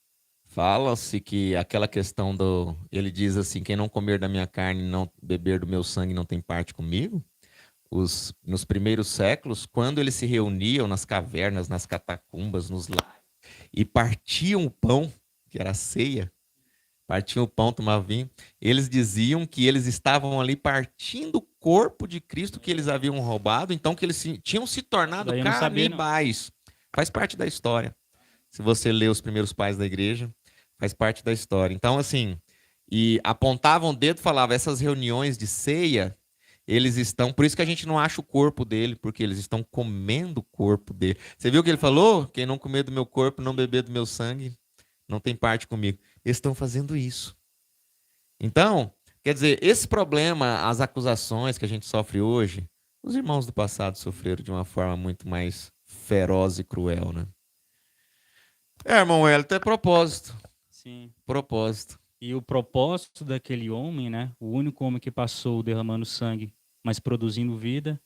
fala-se que aquela questão do... Ele diz assim, quem não comer da minha carne e não beber do meu sangue não tem parte comigo. Nos primeiros séculos, quando eles se reuniam nas cavernas, nas catacumbas, nos lares, e partiam o pão, que era a ceia, partiam o pão, tomavam vinho. Eles diziam que eles estavam ali partindo o corpo de Cristo que eles haviam roubado, então que eles tinham se tornado Daí eu não sabia, não. canibais. Faz parte da história. Se você lê os primeiros pais da igreja, faz parte da história. Então, assim, e apontavam o dedo e falavam, essas reuniões de ceia, eles estão... Por isso que a gente não acha o corpo dele, porque eles estão comendo o corpo dele. Você viu o que ele falou? Quem não comer do meu corpo, não beber do meu sangue, não tem parte comigo. Eles estão fazendo isso. Então, quer dizer, esse problema, as acusações que a gente sofre hoje, os irmãos do passado sofreram de uma forma muito mais feroz e cruel, né? Irmão Wellington, é propósito. Sim. Propósito. E o propósito daquele homem, né? O único homem que passou derramando sangue, mas produzindo vida,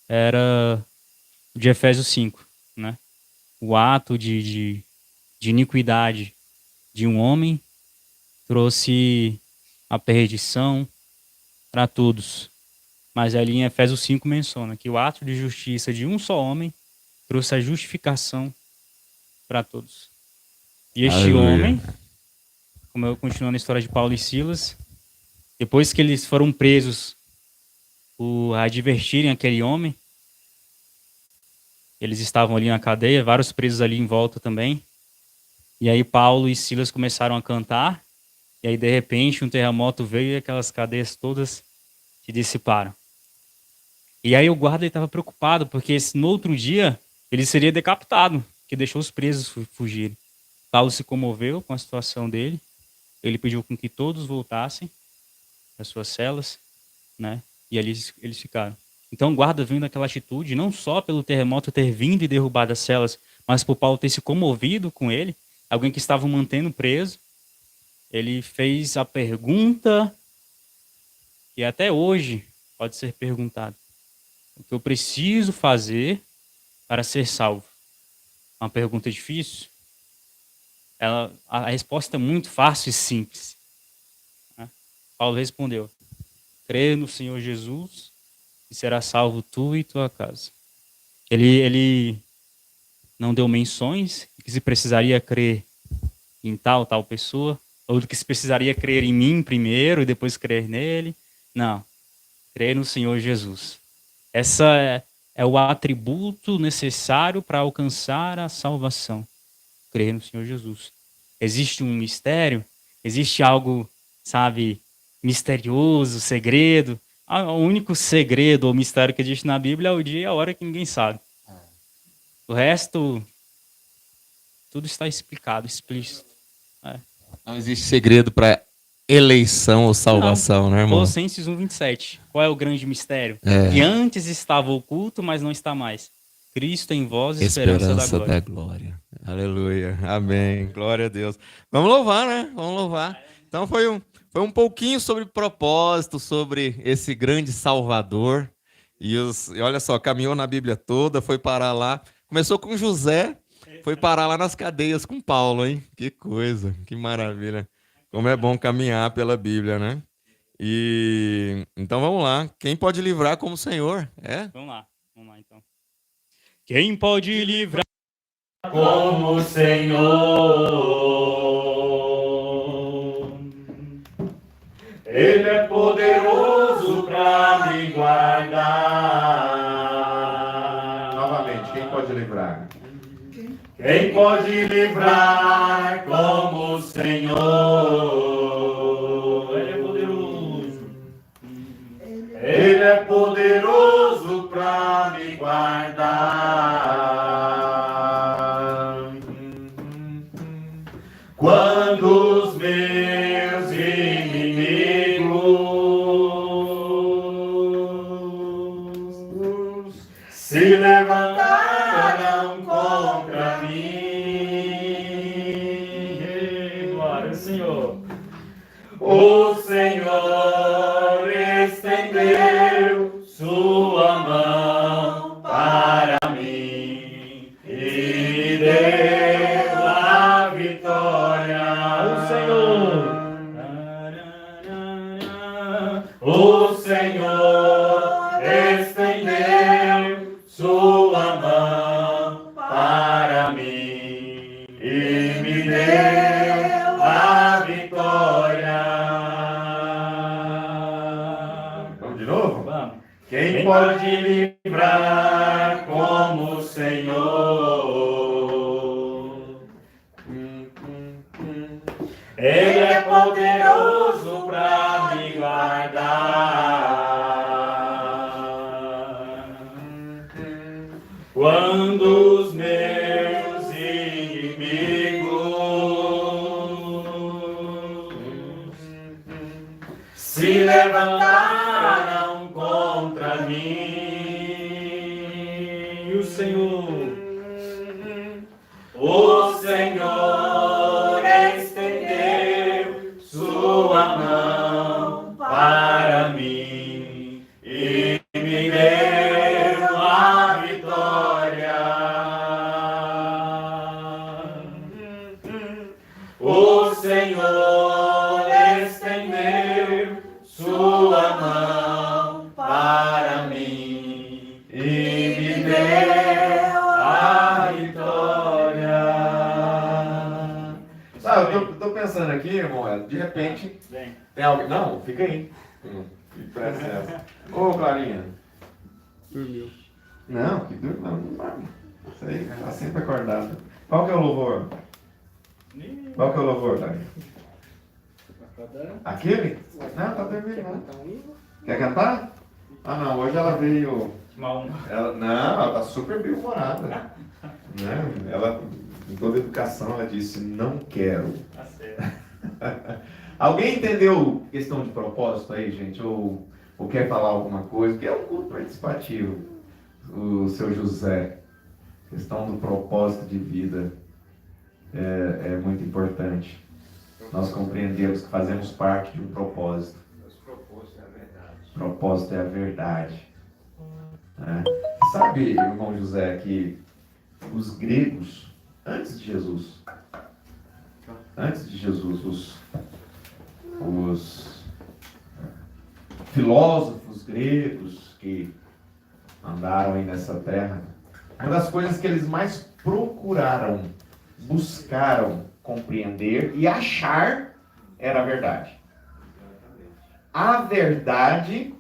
era de Efésios 5, né? O ato de iniquidade de um homem trouxe a perdição para todos. Mas ali em Efésios 5 menciona que o ato de justiça de um só homem trouxe a justificação para todos. E este Aleluia. homem, como eu continuo na história de Paulo e Silas, depois que eles foram presos por advertirem aquele homem, eles estavam ali na cadeia, vários presos ali em volta também. E aí Paulo e Silas começaram a cantar, e aí de repente um terremoto veio e aquelas cadeias todas se dissiparam. E aí o guarda estava preocupado, porque no outro dia ele seria decapitado, que deixou os presos fugirem. Paulo se comoveu com a situação dele, ele pediu com que todos voltassem às suas celas, né? E ali eles ficaram. Então o guarda vindo naquela atitude, não só pelo terremoto ter vindo e derrubado as celas, mas por Paulo ter se comovido com ele, alguém que estava o mantendo preso, ele fez a pergunta que até hoje pode ser perguntada. O que eu preciso fazer para ser salvo? Uma pergunta difícil? A resposta é muito fácil e simples. Né? Paulo respondeu: crê no Senhor Jesus e será salvo tu e tua casa. Ele não deu menções que se precisaria crer em tal pessoa, ou que se precisaria crer em mim primeiro e depois crer nele. Não. Crer no Senhor Jesus. Essa é o atributo necessário para alcançar a salvação. Crer no Senhor Jesus. Existe um mistério, existe algo, sabe, misterioso, segredo. O único segredo ou mistério que existe na Bíblia é o dia e a hora que ninguém sabe. O resto, tudo está explicado, explícito. Não existe segredo para eleição ou salvação, né, irmão? Colossenses 1:27. Qual é o grande mistério? É. Que antes estava oculto, mas não está mais. Cristo em vós, esperança da glória. Aleluia. Amém. Glória a Deus. Vamos louvar, né? Vamos louvar. Então foi um pouquinho sobre propósito, sobre esse grande Salvador. E olha só, caminhou na Bíblia toda, foi parar lá. Começou com José, foi parar lá nas cadeias com Paulo, hein? Que coisa, que maravilha. Como é bom caminhar pela Bíblia, né? E então vamos lá. Quem pode livrar como o Senhor? Vamos lá então. Quem pode livrar como o Senhor? Ele é poderoso para me guardar. Novamente, quem pode livrar? Quem pode livrar como o Senhor? Ele é poderoso. Ele é poderoso para me guardar. Quando os meus inimigos se levantaram contra mim, glória ao Senhor. O Senhor estendeu sua mão para mim e deu a vitória. O Senhor estendeu sua mão para mim e me deu a vitória. pode livrar como o Senhor. Ele é poderoso para me guardar. Quando os meus inimigos se levantaram contra mim, o Senhor estendeu sua mão para mim e me deu a vitória. O Senhor estendeu sua mão para mim e me deu a vitória. Sabe, eu tô pensando aqui, irmão, de repente, Vem. tem alguém... Não, fica aí. Presta atenção. Ô, Clarinha. Dormiu. Não, que duro, não vai. Isso aí, tá sempre acordado. Qual que é o louvor? Qual que é o louvor, Clarinha? Aquele? Não, tá dormindo, não. Quer cantar? Ah, não, hoje ela veio... ela tá super bem-humorada. Né? Ela, em toda educação, ela disse, não quero. Tá certo. Alguém entendeu questão de propósito aí, gente? Ou quer falar alguma coisa? Porque é um culto participativo. O seu José, questão do propósito de vida é muito importante. Nós compreendemos que fazemos parte de um propósito. O propósito é a verdade. Né? Sabe, irmão José, que os gregos, antes de Jesus, os filósofos gregos que andaram aí nessa terra, uma das coisas que eles mais procuraram, buscaram compreender e achar era a verdade. A verdade,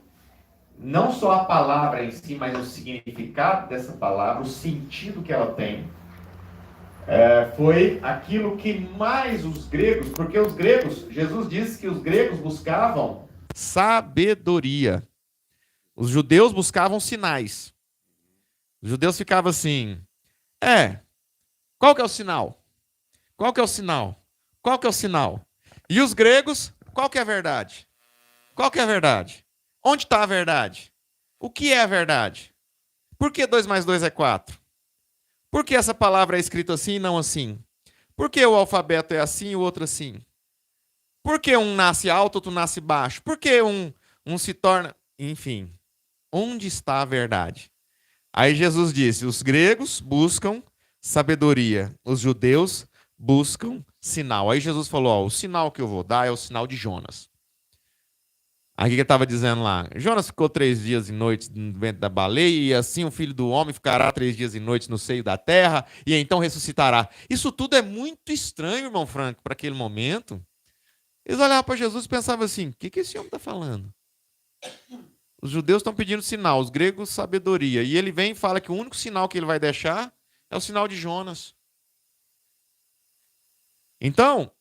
não só a palavra em si, mas o significado dessa palavra, o sentido que ela tem, foi aquilo que mais os gregos, porque os gregos, Jesus disse que os gregos buscavam sabedoria. Os judeus buscavam sinais. Os judeus ficavam assim, qual que é o sinal? Qual que é o sinal? Qual que é o sinal? E os gregos, qual que é a verdade? Qual que é a verdade? Onde está a verdade? O que é a verdade? Por que 2 mais 2 é 4? Por que essa palavra é escrita assim e não assim? Por que o alfabeto é assim e o outro assim? Por que um nasce alto, outro nasce baixo? Por que um se torna... Enfim, onde está a verdade? Aí Jesus disse, os gregos buscam sabedoria, os judeus buscam sinal. Aí Jesus falou, o sinal que eu vou dar é o sinal de Jonas. Aí o que ele estava dizendo lá? Jonas ficou 3 dias e noites no ventre da baleia, e assim o Filho do Homem ficará 3 dias e noites no seio da terra, e então ressuscitará. Isso tudo é muito estranho, irmão Franco, para aquele momento. Eles olhavam para Jesus e pensavam assim, o que esse homem está falando? Os judeus estão pedindo sinal, os gregos sabedoria. E ele vem e fala que o único sinal que ele vai deixar é o sinal de Jonas. Então,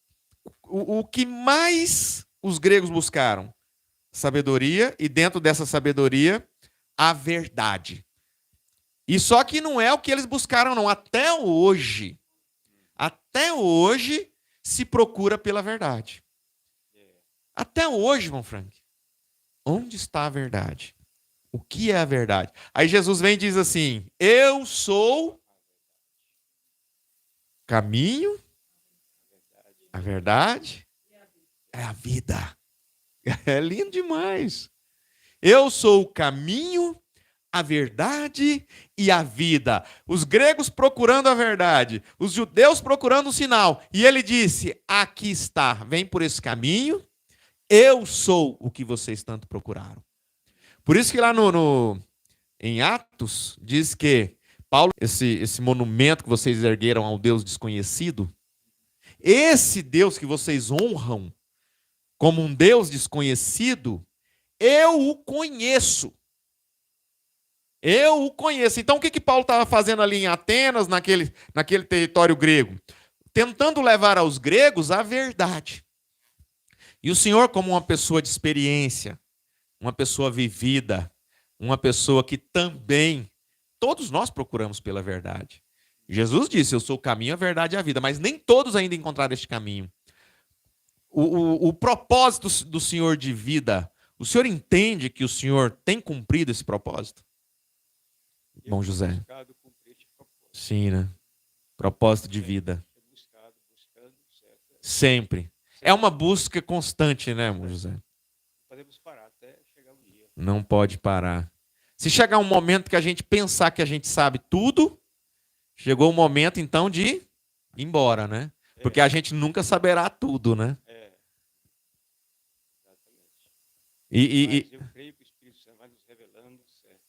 o que mais os gregos buscaram? Sabedoria, e dentro dessa sabedoria, a verdade. E só que não é o que eles buscaram, não. Até hoje se procura pela verdade. Até hoje, irmão Frank. Onde está a verdade? O que é a verdade? Aí Jesus vem e diz assim, eu sou caminho, a verdade, é a vida. É lindo demais. Eu sou o caminho, a verdade e a vida. Os gregos procurando a verdade, os judeus procurando o sinal. E ele disse, aqui está, vem por esse caminho, eu sou o que vocês tanto procuraram. Por isso que lá em Atos, diz que Paulo, esse monumento que vocês ergueram ao Deus desconhecido, esse Deus que vocês honram como um Deus desconhecido, eu o conheço. Eu o conheço. Então, o que Paulo estava fazendo ali em Atenas, naquele território grego? Tentando levar aos gregos a verdade. E o Senhor, como uma pessoa de experiência, uma pessoa vivida, uma pessoa que também, todos nós procuramos pela verdade. Jesus disse, eu sou o caminho, a verdade e a vida, mas nem todos ainda encontraram este caminho. O propósito do Senhor de vida, o Senhor entende que o Senhor tem cumprido esse propósito? Bom, José. Sim, né? Propósito de vida. Sempre. É uma busca constante, né, irmão José? Podemos parar até chegar um dia. Não pode parar. Se chegar um momento que a gente pensar que a gente sabe tudo, chegou o momento, então, de ir embora, né? Porque a gente nunca saberá tudo, né? Exatamente. E Mas eu creio que o Espírito Santo vai nos revelando, certo?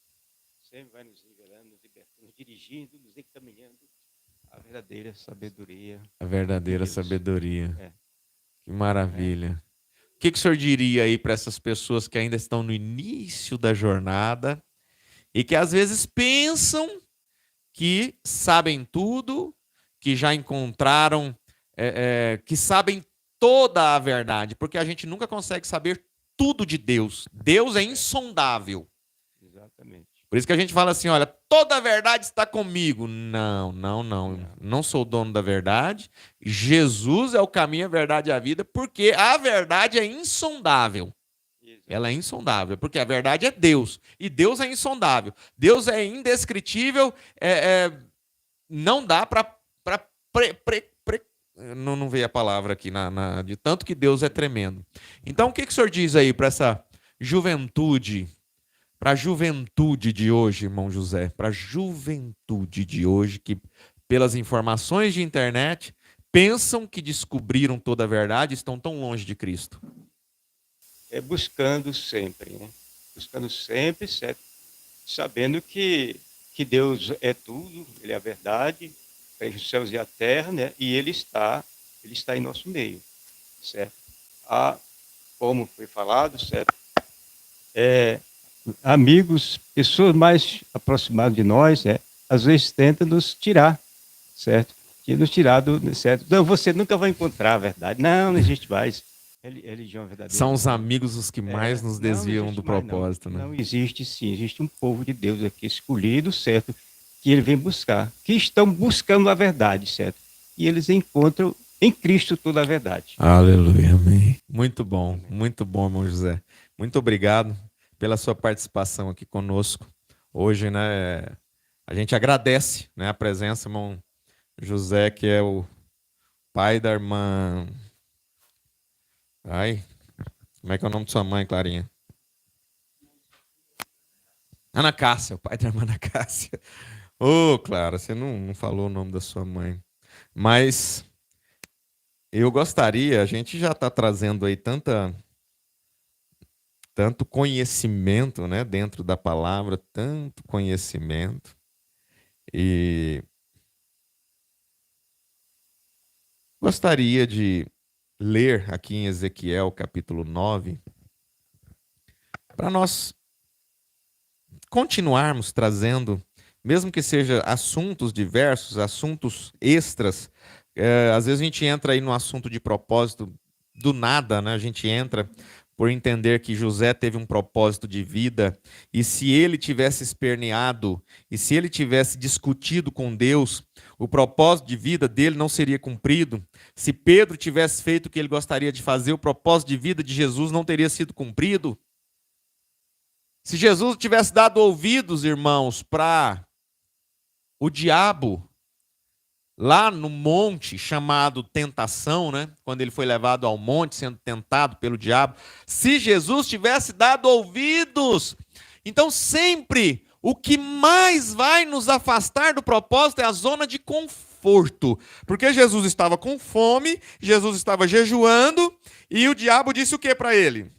Sempre vai nos revelando, nos libertando, nos dirigindo, nos encaminhando a verdadeira sabedoria. a verdadeira Deus. sabedoria. É. Que maravilha. O que o senhor diria aí para essas pessoas que ainda estão no início da jornada e que às vezes pensam que sabem tudo, que já encontraram, que sabem toda a verdade, porque a gente nunca consegue saber tudo de Deus. Deus é insondável. Exatamente. Por isso que a gente fala assim, olha, toda a verdade está comigo. Não, não, não. Não sou o dono da verdade. Jesus é o caminho, a verdade e a vida, porque a verdade é insondável. Ela é insondável, porque a verdade é Deus. E Deus é insondável. Deus é indescritível. Não dá para... Não veio a palavra aqui, de tanto que Deus é tremendo. Então, o que o senhor diz aí para essa juventude... Para a juventude de hoje, irmão José, para a juventude de hoje, que pelas informações de internet, pensam que descobriram toda a verdade e estão tão longe de Cristo. É buscando sempre, né? Buscando sempre, certo? Sabendo que Deus é tudo, Ele é a verdade, fez os céus e a terra, né? E Ele está em nosso meio, certo? Como foi falado, certo? Amigos, pessoas mais aproximadas de nós, às vezes tentam nos tirar, certo? Nos tirar certo? Não, você nunca vai encontrar a verdade. Não existe mais religião verdadeira. São os amigos os que mais nos desviam do propósito, né? Não existe, sim. Existe um povo de Deus aqui escolhido, certo? Que ele vem buscar, que estão buscando a verdade, certo? E eles encontram em Cristo toda a verdade. Aleluia, amém. Muito bom, irmão José. Muito obrigado pela sua participação aqui conosco hoje, né? A gente agradece, né, a presença, irmão José, que é o pai da irmã. Como é que é o nome de sua mãe, Clarinha? Ana Cássia, o pai da irmã Ana Cássia. Ô, Clara, você não falou o nome da sua mãe. Mas eu gostaria, a gente já está trazendo aí tanto conhecimento, né, dentro da palavra, tanto conhecimento. E gostaria de ler aqui em Ezequiel, capítulo 9, para nós continuarmos trazendo, mesmo que seja assuntos diversos, assuntos extras. Às vezes a gente entra aí no assunto de propósito do nada, né? A gente entra por entender que José teve um propósito de vida, e se ele tivesse esperneado, e se ele tivesse discutido com Deus, o propósito de vida dele não seria cumprido. Se Pedro tivesse feito o que ele gostaria de fazer, o propósito de vida de Jesus não teria sido cumprido. Se Jesus tivesse dado ouvidos, irmãos, para o diabo, lá no monte chamado tentação, né? Quando ele foi levado ao monte, sendo tentado pelo diabo. Se Jesus tivesse dado ouvidos, então sempre o que mais vai nos afastar do propósito é a zona de conforto. Porque Jesus estava com fome, Jesus estava jejuando, e o diabo disse o que para ele?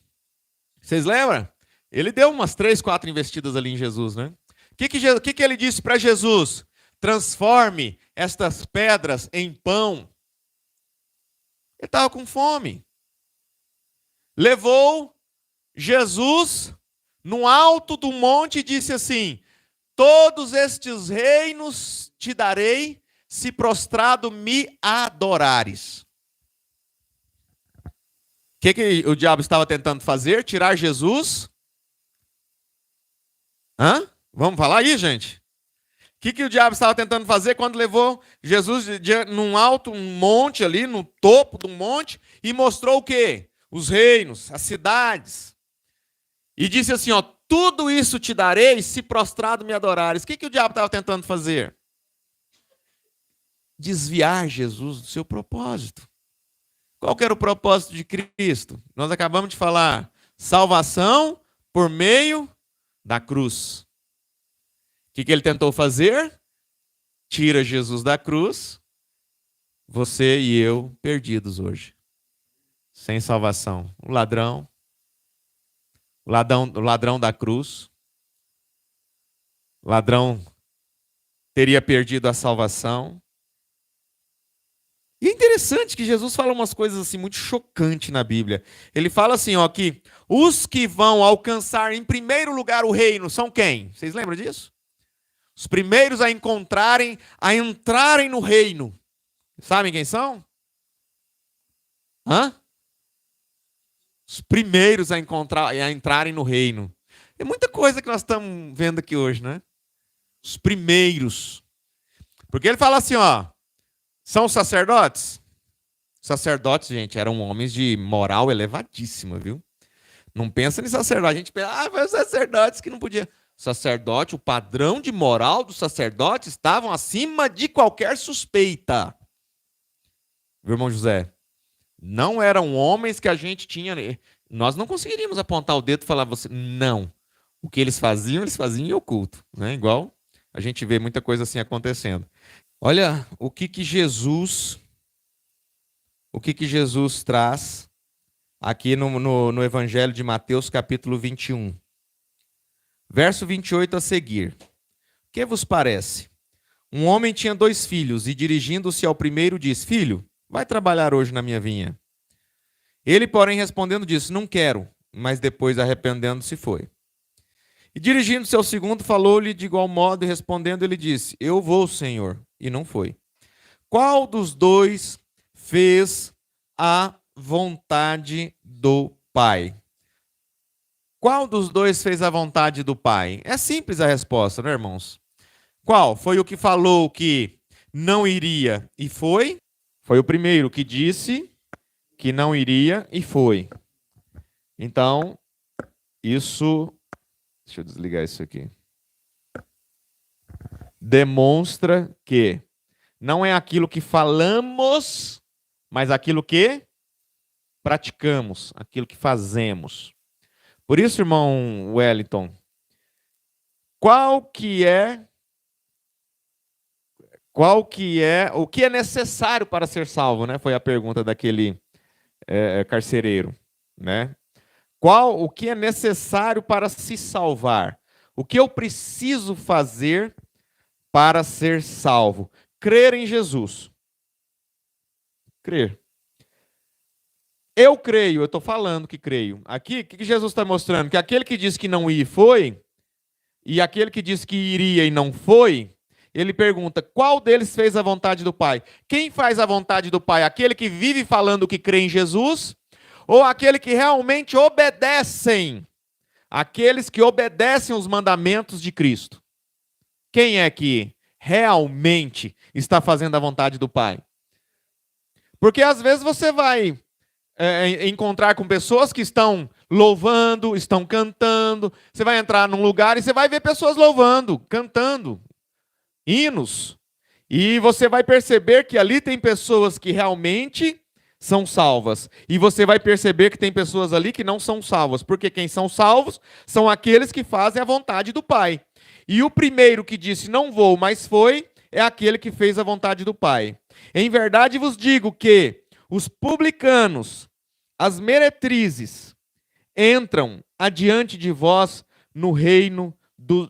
Vocês lembram? Ele deu umas 3, 4 investidas ali em Jesus, né? O que ele disse para Jesus? Transforme estas pedras em pão. Ele estava com fome. Levou Jesus no alto do monte e disse assim: todos estes reinos te darei, se prostrado me adorares. O que o diabo estava tentando fazer? Tirar Jesus? Vamos falar aí, gente? O que o diabo estava tentando fazer quando levou Jesus num alto, um monte ali, no topo de um monte, e mostrou o quê? Os reinos, as cidades. E disse assim, ó, tudo isso te darei se prostrado me adorares. O que o diabo estava tentando fazer? Desviar Jesus do seu propósito. Qual que era o propósito de Cristo? Nós acabamos de falar, salvação por meio da cruz. O que ele tentou fazer? Tira Jesus da cruz, você e eu perdidos hoje. Sem salvação. O ladrão da cruz, o ladrão teria perdido a salvação. E é interessante que Jesus fala umas coisas assim muito chocantes na Bíblia. Ele fala assim, ó, que os que vão alcançar em primeiro lugar o reino são quem? Vocês lembram disso? Os primeiros a entrarem no reino. Sabem quem são? Os primeiros a entrarem no reino. É muita coisa que nós estamos vendo aqui hoje, né? Os primeiros. Porque ele fala assim, ó, são os sacerdotes? Sacerdotes, gente, eram homens de moral elevadíssima, viu? Não pensa em sacerdote. A gente pensa, foi os sacerdotes que não podia. Sacerdote, o padrão de moral dos sacerdotes estavam acima de qualquer suspeita. Meu irmão José, não eram homens que a gente tinha. Nós não conseguiríamos apontar o dedo e falar você. Não. O que eles faziam em oculto, né? Igual a gente vê muita coisa assim acontecendo. Olha o que Jesus traz aqui no Evangelho de Mateus, capítulo 21. Verso 28 a seguir. Que vos parece? Um homem tinha 2 filhos e, dirigindo-se ao primeiro, disse: Filho, vai trabalhar hoje na minha vinha. Ele, porém, respondendo, disse: Não quero. Mas depois, arrependendo-se, foi. E dirigindo-se ao segundo, falou-lhe de igual modo, e respondendo, ele disse: Eu vou, Senhor. E não foi. Qual dos 2 fez a vontade do Pai? Qual dos 2 fez a vontade do Pai? É simples a resposta, né, irmãos? Qual? Foi o que falou que não iria e foi? Foi o primeiro que disse que não iria e foi. Então, isso... Deixa eu desligar isso aqui. Demonstra que não é aquilo que falamos, mas aquilo que praticamos, aquilo que fazemos. Por isso, irmão Wellington, o que é necessário para ser salvo, né? Foi a pergunta daquele carcereiro, né? O que é necessário para se salvar? O que eu preciso fazer para ser salvo? Crer em Jesus. Crer. Eu creio, eu estou falando que creio. Aqui, o que Jesus está mostrando? Que aquele que disse que não ia e foi, e aquele que disse que iria e não foi, ele pergunta, qual deles fez a vontade do Pai? Quem faz a vontade do Pai? Aquele que vive falando que crê em Jesus, ou aquele que realmente obedecem? Aqueles que obedecem os mandamentos de Cristo. Quem é que realmente está fazendo a vontade do Pai? Porque às vezes você vai encontrar com pessoas que estão louvando, estão cantando. Você vai entrar num lugar e você vai ver pessoas louvando, cantando hinos. E você vai perceber que ali tem pessoas que realmente são salvas. E você vai perceber que tem pessoas ali que não são salvas. Porque quem são salvos são aqueles que fazem a vontade do Pai. E o primeiro que disse não vou, mas foi, é aquele que fez a vontade do Pai. Em verdade vos digo que os publicanos, as meretrizes, entram adiante de vós no reino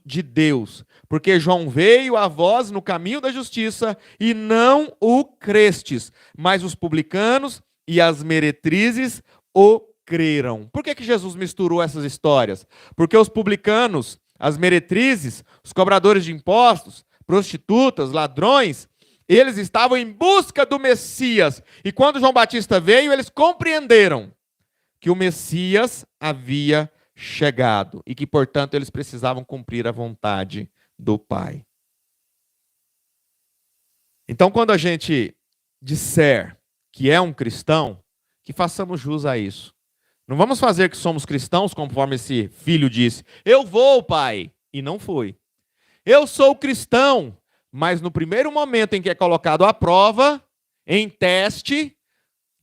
de Deus. Porque João veio a vós no caminho da justiça e não o crestes, mas os publicanos e as meretrizes o creram. Por que Jesus misturou essas histórias? Porque os publicanos, as meretrizes, os cobradores de impostos, prostitutas, ladrões, eles estavam em busca do Messias. E quando João Batista veio, eles compreenderam que o Messias havia chegado e que, portanto, eles precisavam cumprir a vontade do Pai. Então, quando a gente disser que é um cristão, que façamos jus a isso. Não vamos fazer que somos cristãos, conforme esse filho disse. Eu vou, pai. E não foi. Eu sou cristão, mas no primeiro momento em que é colocado à prova, em teste,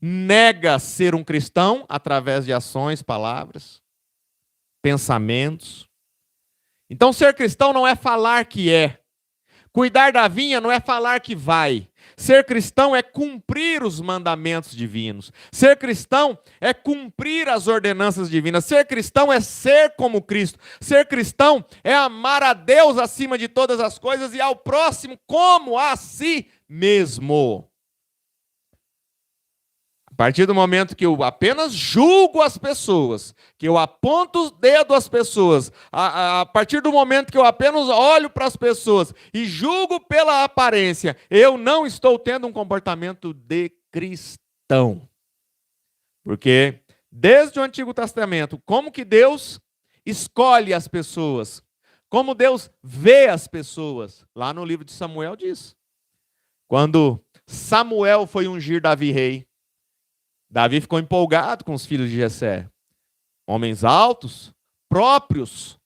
nega ser um cristão através de ações, palavras, pensamentos. Então, ser cristão não é falar que é. Cuidar da vinha não é falar que vai. Ser cristão é cumprir os mandamentos divinos. Ser cristão é cumprir as ordenanças divinas. Ser cristão é ser como Cristo. Ser cristão é amar a Deus acima de todas as coisas e ao próximo como a si mesmo. A partir do momento que eu apenas julgo as pessoas, que eu aponto o dedo às pessoas, a partir do momento que eu apenas olho para as pessoas e julgo pela aparência, eu não estou tendo um comportamento de cristão. Porque desde o Antigo Testamento, como que Deus escolhe as pessoas? Como Deus vê as pessoas? Lá no livro de Samuel diz. Quando Samuel foi ungir Davi rei, Davi ficou empolgado com os filhos de Jessé. Homens altos, próprios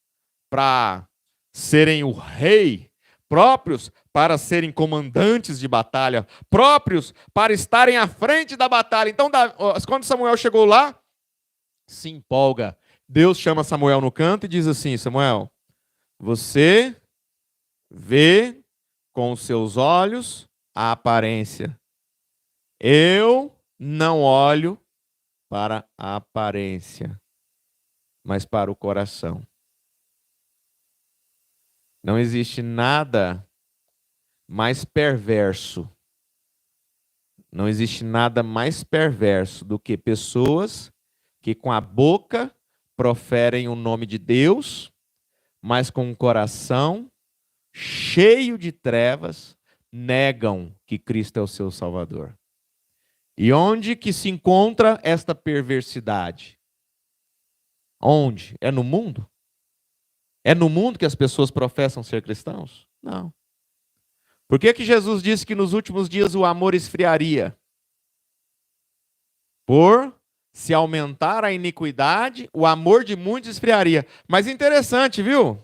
para serem o rei, próprios para serem comandantes de batalha, próprios para estarem à frente da batalha. Então, quando Samuel chegou lá, se empolga. Deus chama Samuel no canto e diz assim: Samuel, você vê com os seus olhos a aparência. Eu não olho para a aparência, mas para o coração. Não existe nada mais perverso. Não existe nada mais perverso do que pessoas que com a boca proferem o nome de Deus, mas com o coração cheio de trevas negam que Cristo é o seu Salvador. E onde que se encontra esta perversidade? Onde? É no mundo? É no mundo que as pessoas professam ser cristãos? Não. Por que que Jesus disse que nos últimos dias o amor esfriaria? Por se aumentar a iniquidade, o amor de muitos esfriaria. Mas interessante, viu?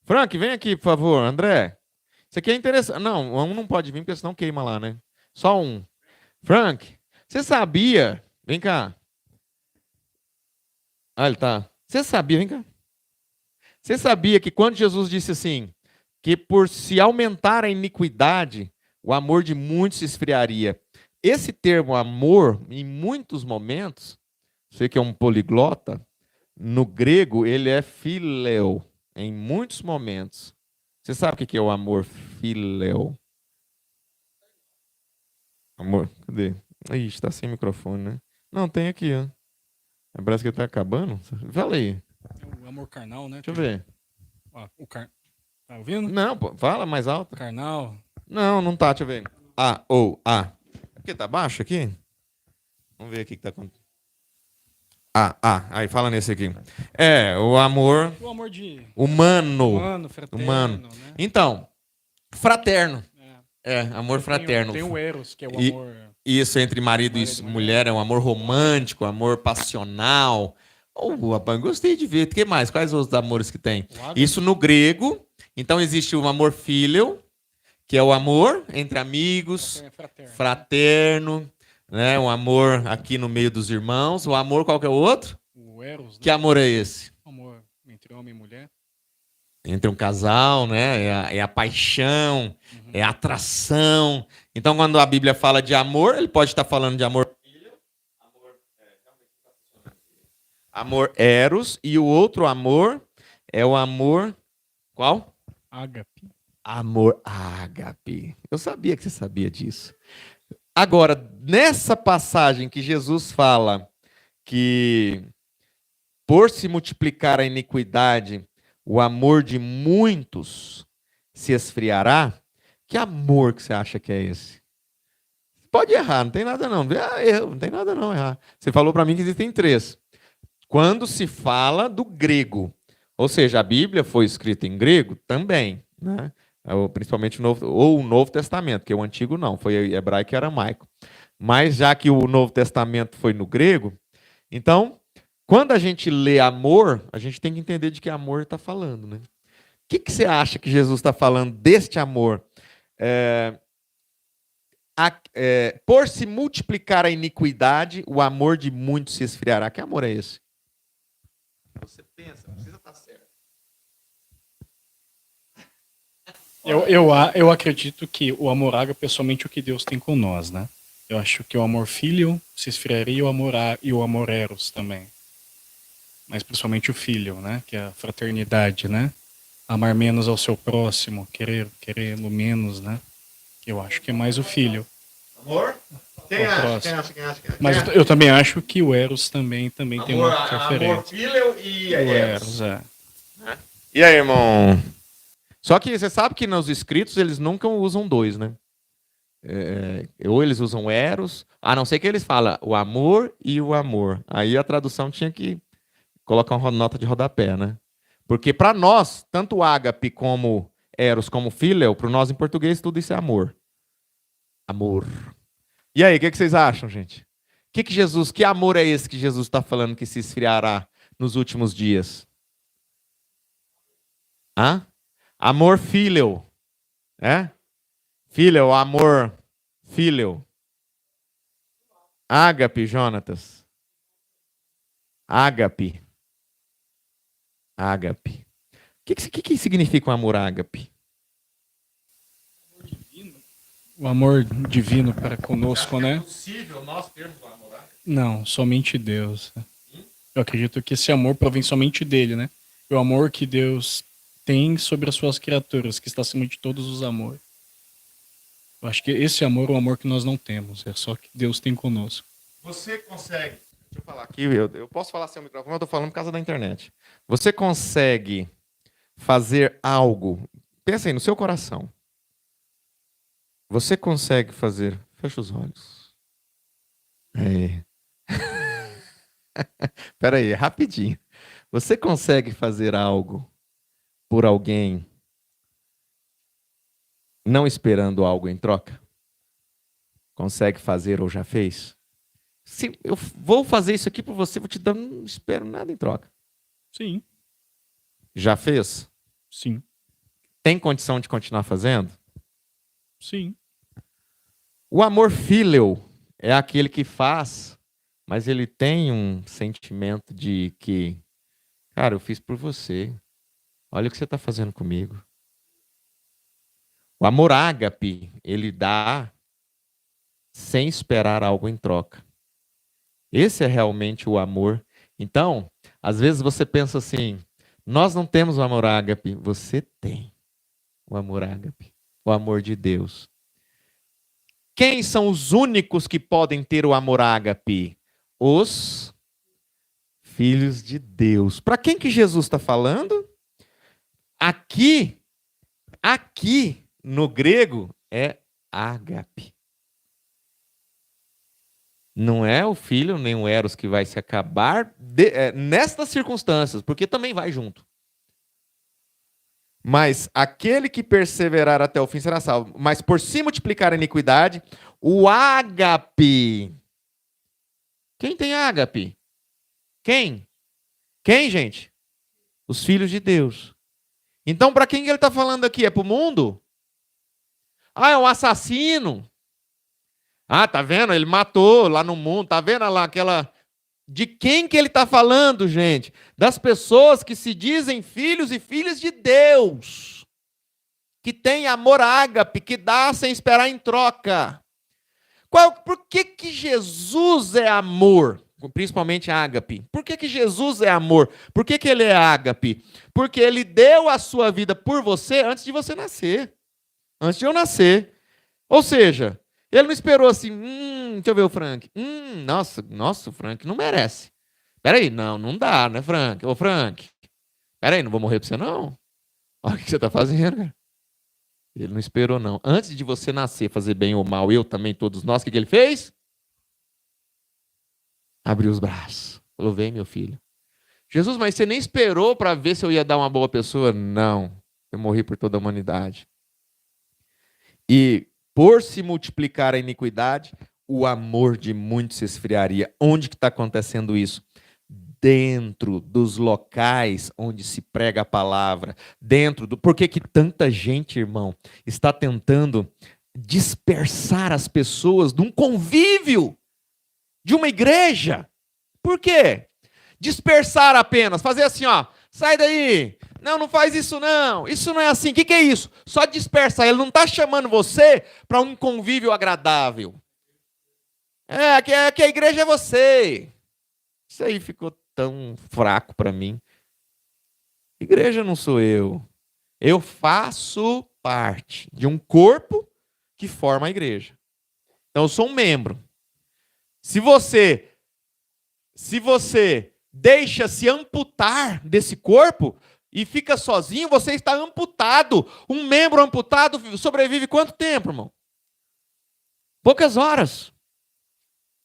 Frank, vem aqui, por favor. André, isso aqui é interessante. Não, um não pode vir, porque senão queima lá, né? Só um. Frank, você sabia... Vem cá. Ah, ele tá. Você sabia, vem cá. Você sabia que quando Jesus disse assim, que por se aumentar a iniquidade, o amor de muitos se esfriaria. Esse termo amor, em muitos momentos, você que é um poliglota, no grego ele é phileo, em muitos momentos. Você sabe o que é o amor phileo? Amor, cadê? Ih, está sem microfone, né? Não, tem aqui, ó. Parece que está acabando. Fala aí. O amor carnal, né? Deixa eu ver. Ó, tá ouvindo? Não, pô, fala mais alto. Carnal. Não, não tá, deixa eu ver. A, ou, A. É porque tá baixo aqui? Vamos ver aqui o que tá acontecendo. Aí fala nesse aqui. É, o amor O amor de humano. fraterno, Humano. né? Então, fraterno. É. Amor fraterno. Tem o Eros, que é o E- amor... Isso entre marido e mulher é um amor romântico, amor passional. Oh, rapaz, gostei de ver. O que mais? Quais outros amores que tem? o ágape. Isso no grego. Então existe o amor filial, que é o amor entre amigos, É fraterno. fraterno, né? Um amor aqui no meio dos irmãos. O amor, qual que é o outro? O Eros, né? Que amor é esse? Amor entre homem e mulher. Entre um casal, né? É a paixão, é a atração. Então, quando a Bíblia fala de amor, ele pode estar falando de amor filial, amor eros, e o outro amor é o amor qual? Ágape. Amor ágape. Eu sabia que você sabia disso. Agora, nessa passagem que Jesus fala que por se multiplicar a iniquidade, o amor de muitos se esfriará. Que amor que você acha que é esse? Pode errar, não tem nada não. Erro, não tem nada não errar. Você falou para mim que existem 3. Quando se fala do grego, ou seja, a Bíblia foi escrita em grego também, né? Principalmente o Novo Testamento, porque o Antigo não, foi hebraico e aramaico. Mas já que o Novo Testamento foi no grego, então, quando a gente lê amor, a gente tem que entender de que amor está falando, né? O que você acha que Jesus está falando deste amor? Por se multiplicar a iniquidade, o amor de muitos se esfriará. Que amor é esse? Você pensa, não precisa estar certo. Eu acredito que o amor ágape é somente o que Deus tem com nós, né? Eu acho que o amor filho se esfriaria e o amor eros também. Mas principalmente o filho, né? Que é a fraternidade, né? Amar menos ao seu próximo, querê-lo menos, né? Eu acho que é mais o filho. Amor? Quem acha? Mas eu também acho que o eros também tem uma interferência. Amor, filho e O eros. eros, é. E aí, irmão? Só que você sabe que nos escritos eles nunca usam 2, né? Ou eles usam eros, a não ser que eles falam o amor e o amor. Aí a tradução tinha que colocar uma nota de rodapé, né? Porque para nós, tanto ágape como eros como filial, para nós em português tudo isso é amor. Amor. E aí, o que vocês acham, gente? Que amor é esse que Jesus está falando que se esfriará nos últimos dias? Hã? Amor filial. Filial, amor filial. Ágape, Jonatas. Ágape. Ágape. O que significa o amor ágape? O amor divino para conosco, né? É possível nós termos o amor ágape? Não, somente Deus. Eu acredito que esse amor provém somente dele, né? O amor que Deus tem sobre as suas criaturas, que está acima de todos os amores. Eu acho que esse amor é o amor que nós não temos, é só que Deus tem conosco. Você consegue. Deixa eu falar aqui, eu posso falar sem o microfone, eu estou falando por causa da internet. Você consegue fazer algo, pensa aí no seu coração. Você consegue fazer, fecha os olhos. Espera aí, rapidinho. Você consegue fazer algo por alguém não esperando algo em troca? Consegue fazer ou já fez? Se eu vou fazer isso aqui por você, vou te dar, não espero nada em troca. Sim. Já fez? Sim. Tem condição de continuar fazendo? Sim. O amor filial é aquele que faz, mas ele tem um sentimento de que, cara, eu fiz por você. Olha o que você está fazendo comigo. O amor ágape, ele dá sem esperar algo em troca. Esse é realmente o amor. Então, às vezes você pensa assim, nós não temos o amor ágape. Você tem o amor ágape, o amor de Deus. Quem são os únicos que podem ter o amor ágape? Os filhos de Deus. Para quem que Jesus está falando? Aqui no grego é ágape. Não é o filho nem o eros que vai se acabar nestas circunstâncias, porque também vai junto. Mas aquele que perseverar até o fim será salvo. Mas por se multiplicar a iniquidade, o ágape. Quem tem ágape? Quem? Quem, gente? Os filhos de Deus. Então, para quem ele está falando aqui? É para o mundo? Ah, é um assassino. Ah, tá vendo? Ele matou lá no mundo. Tá vendo lá aquela... De quem que ele está falando, gente? Das pessoas que se dizem filhos e filhas de Deus. Que tem amor ágape, que dá sem esperar em troca. Por que Jesus é amor? Principalmente ágape. Por que Jesus é amor? Por que ele é ágape? Porque ele deu a sua vida por você antes de você nascer. Antes de eu nascer. Ou seja... Ele não esperou assim, deixa eu ver o Frank. Nossa, o Frank não merece. Peraí, não dá, né, Frank? Ô, Frank, Pera aí, não vou morrer pra você não? Olha o que você está fazendo, cara. Ele não esperou, não. Antes de você nascer, fazer bem ou mal, eu também, todos nós, o que ele fez? Abriu os braços. Falou, vem, meu filho. Jesus, mas você nem esperou para ver se eu ia dar uma boa pessoa? Não. Eu morri por toda a humanidade. E por se multiplicar a iniquidade, o amor de muitos se esfriaria. Onde que está acontecendo isso? Dentro dos locais onde se prega a palavra. Por que que tanta gente, irmão, está tentando dispersar as pessoas de um convívio, de uma igreja? Por quê? Dispersar apenas, fazer assim, ó, sai daí, não faz isso não, isso não é assim, o que é isso? Só dispersar, ele não está chamando você para um convívio agradável. Que a igreja é você. Isso aí ficou tão fraco para mim. Igreja não sou eu. Eu faço parte de um corpo que forma a igreja. Então eu sou um membro. Se você deixa-se amputar desse corpo e fica sozinho, você está amputado. Um membro amputado sobrevive quanto tempo, irmão? Poucas horas.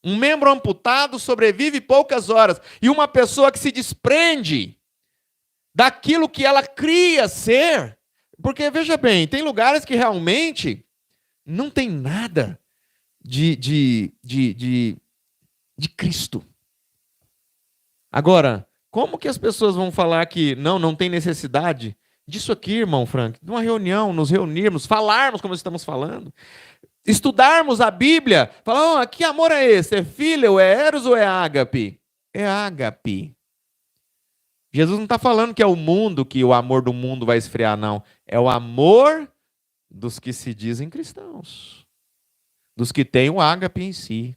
Um membro amputado sobrevive poucas horas. E uma pessoa que se desprende daquilo que ela cria ser. Porque, veja bem, tem lugares que realmente não tem nada de Cristo. Agora, como que as pessoas vão falar que não tem necessidade disso aqui, irmão Frank? De uma reunião, nos reunirmos, falarmos como estamos falando, estudarmos a Bíblia, falar, que amor é esse? É fíleo, é eros ou é ágape? É ágape. Jesus não está falando que é o mundo, que o amor do mundo vai esfriar, não. É o amor dos que se dizem cristãos, dos que têm o ágape em si.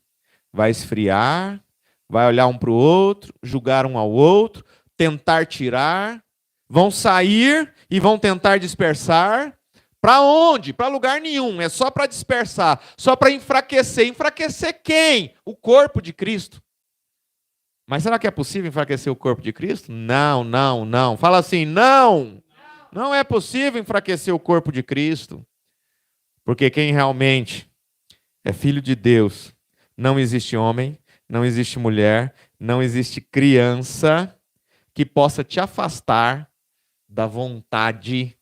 Vai esfriar, vai olhar um para o outro, julgar um ao outro, tentar tirar, vão sair e vão tentar dispersar. Para onde? Para lugar nenhum, é só para dispersar, só para enfraquecer. Enfraquecer quem? O corpo de Cristo. Mas será que é possível enfraquecer o corpo de Cristo? Não. Fala assim, não. Não é possível enfraquecer o corpo de Cristo. Porque quem realmente é filho de Deus, não existe homem, não existe mulher, não existe criança que possa te afastar da vontade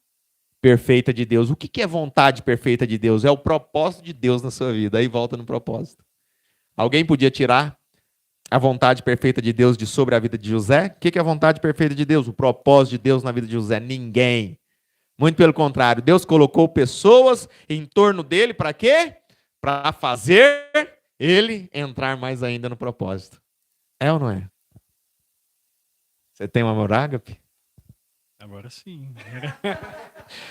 perfeita de Deus. O que é vontade perfeita de Deus? É o propósito de Deus na sua vida. Aí volta no propósito. Alguém podia tirar a vontade perfeita de Deus de sobre a vida de José? O que é a vontade perfeita de Deus? O propósito de Deus na vida de José? Ninguém. Muito pelo contrário. Deus colocou pessoas em torno dele para quê? Para fazer ele entrar mais ainda no propósito. É ou não é? Você tem um amor ágape? Agora sim.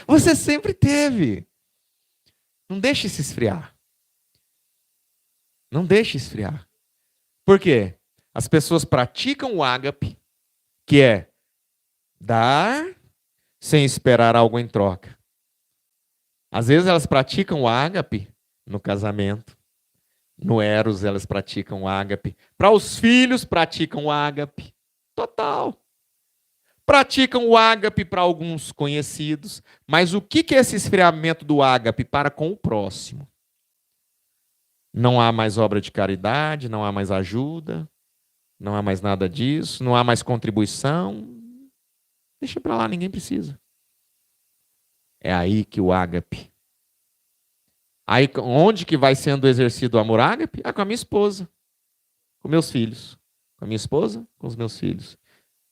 Você sempre teve. Não deixe se esfriar. Não deixe esfriar. Por quê? As pessoas praticam o ágape, que é dar sem esperar algo em troca. Às vezes elas praticam o ágape no casamento. No eros elas praticam o ágape. Para os filhos praticam o ágape. Total. Praticam o ágape para alguns conhecidos. Mas o que é esse esfriamento do ágape para com o próximo? Não há mais obra de caridade, não há mais ajuda, não há mais nada disso, não há mais contribuição. Deixa para lá, ninguém precisa. É aí que o ágape. Aí onde que vai sendo exercido o amor ágape? Com a minha esposa, com meus filhos. Com a minha esposa, com os meus filhos.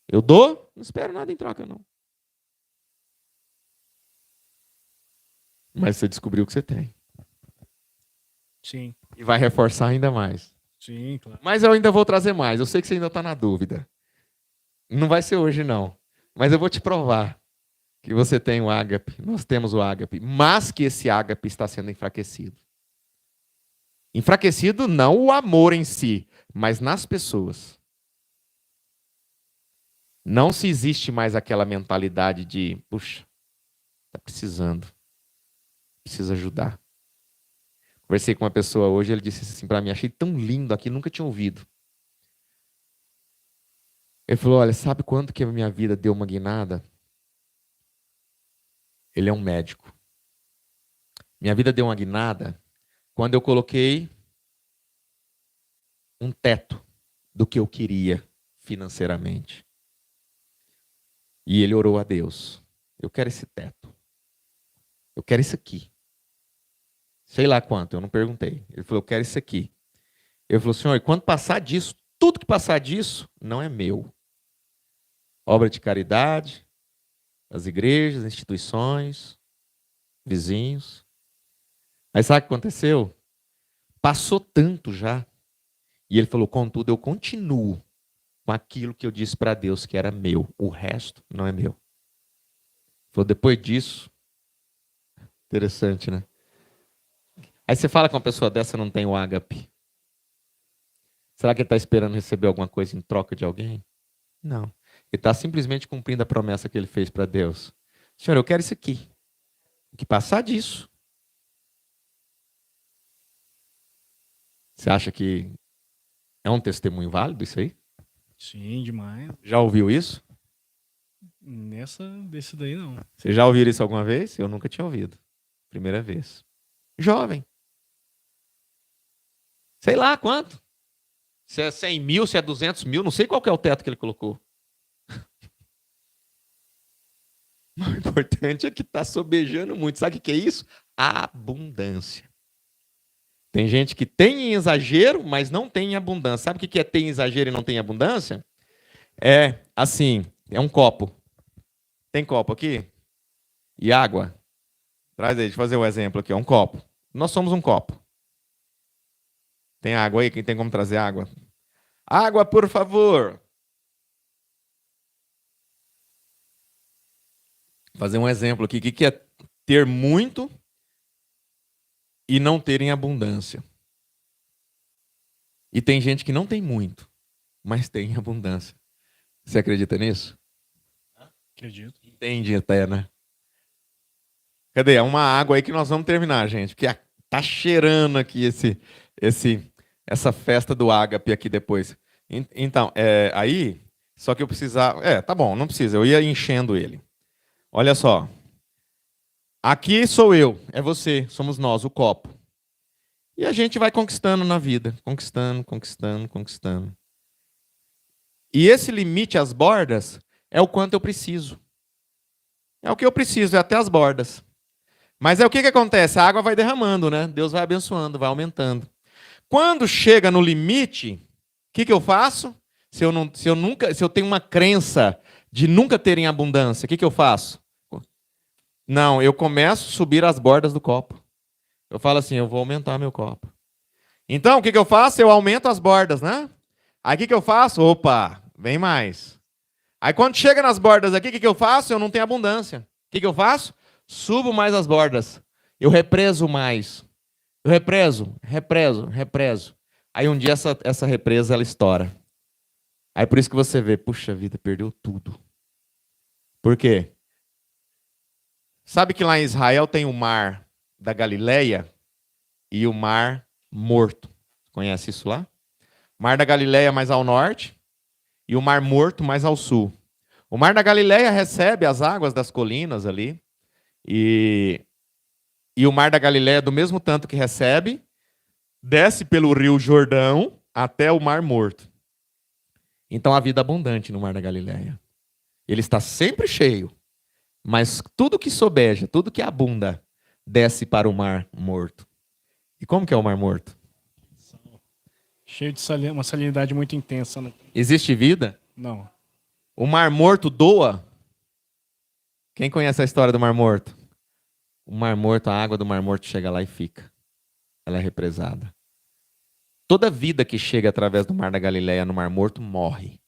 Eu dou, não espero nada em troca, não. Mas você descobriu o que você tem. Sim, E vai reforçar ainda mais. sim, claro. Mas eu ainda vou trazer mais. Eu sei que você ainda está na dúvida. Não vai ser hoje, não. Mas eu vou te provar que você tem o ágape. Nós temos o ágape. Mas que esse ágape está sendo enfraquecido. Enfraquecido não o amor em si, mas nas pessoas. Não se existe mais aquela mentalidade de, puxa, está precisando. Precisa ajudar. Conversei com uma pessoa hoje, ele disse assim para mim, achei tão lindo aqui, nunca tinha ouvido. Ele falou, olha, sabe quando que a minha vida deu uma guinada? Ele é um médico. Minha vida deu uma guinada quando eu coloquei um teto do que eu queria financeiramente. E ele orou a Deus. Eu quero esse teto. Eu quero isso aqui. Sei lá quanto, eu não perguntei. Ele falou, eu quero isso aqui. Ele falou, Senhor, e quando passar disso, tudo que passar disso não é meu. Obra de caridade, as igrejas, instituições, vizinhos. Aí sabe o que aconteceu? Passou tanto já. E ele falou, contudo, eu continuo com aquilo que eu disse para Deus que era meu. O resto não é meu. Ele falou, depois disso, interessante, né? Aí você fala que uma pessoa dessa não tem o ágape. Será que ele está esperando receber alguma coisa em troca de alguém? Não. Ele está simplesmente cumprindo a promessa que ele fez para Deus. Senhor, eu quero isso aqui. O que passar disso. Você acha que é um testemunho válido isso aí? Sim, demais. Já ouviu isso? Desse daí não. Você já ouviu isso alguma vez? Eu nunca tinha ouvido. Primeira vez. Jovem. Sei lá quanto. Se é 100 mil, se é 200 mil, não sei qual que é o teto que ele colocou. O importante é que está sobejando muito. Sabe o que é isso? Abundância. Tem gente que tem em exagero, mas não tem em abundância. Sabe o que é ter em exagero e não tem em abundância? É assim, é um copo. Tem copo aqui? E água? Traz aí, deixa eu fazer o exemplo aqui. É um copo. Nós somos um copo. Tem água aí? Quem tem como trazer água? Água, por favor. Vou fazer um exemplo aqui. O que é ter muito e não ter em abundância? E tem gente que não tem muito, mas tem em abundância. Você acredita nisso? Acredito. Entende até, né? Cadê? É uma água aí que nós vamos terminar, gente. Porque tá cheirando aqui essa festa do ágape aqui depois. Então, aí, só que eu precisava... tá bom, não precisa. Eu ia enchendo ele. Olha só. Aqui sou eu, é você, somos nós, o copo. E a gente vai conquistando na vida. Conquistando, conquistando, conquistando. E esse limite às bordas é o quanto eu preciso. É o que eu preciso, é até as bordas. Mas é o que acontece? A água vai derramando, né? Deus vai abençoando, vai aumentando. Quando chega no limite, o que eu faço? Se eu tenho uma crença de nunca ter em abundância, o que eu faço? Não, eu começo a subir as bordas do copo. Eu falo assim, eu vou aumentar meu copo. Então, o que eu faço? Eu aumento as bordas, né? Aí o que eu faço? Opa, vem mais. Aí quando chega nas bordas aqui, o que eu faço? Eu não tenho abundância. O que eu faço? Subo mais as bordas. Eu represo mais. Eu represo. Aí um dia essa represa, ela estoura. Aí por isso que você vê, puxa vida, perdeu tudo. Por quê? Sabe que lá em Israel tem o mar da Galileia e o mar Morto. Conhece isso lá? Mar da Galileia mais ao norte e o mar Morto mais ao sul. O mar da Galileia recebe as águas das colinas ali e o mar da Galileia, do mesmo tanto que recebe, desce pelo rio Jordão até o mar Morto. Então há vida abundante no mar da Galileia. Ele está sempre cheio, mas tudo que sobeja, tudo que abunda, desce para o mar Morto. E como que é o mar Morto? Cheio de uma salinidade muito intensa. Né? Existe vida? Não. O mar Morto doa? Quem conhece a história do mar Morto? O mar Morto, a água do mar Morto chega lá e fica. Ela é represada. Toda vida que chega através do mar da Galileia no mar Morto morre.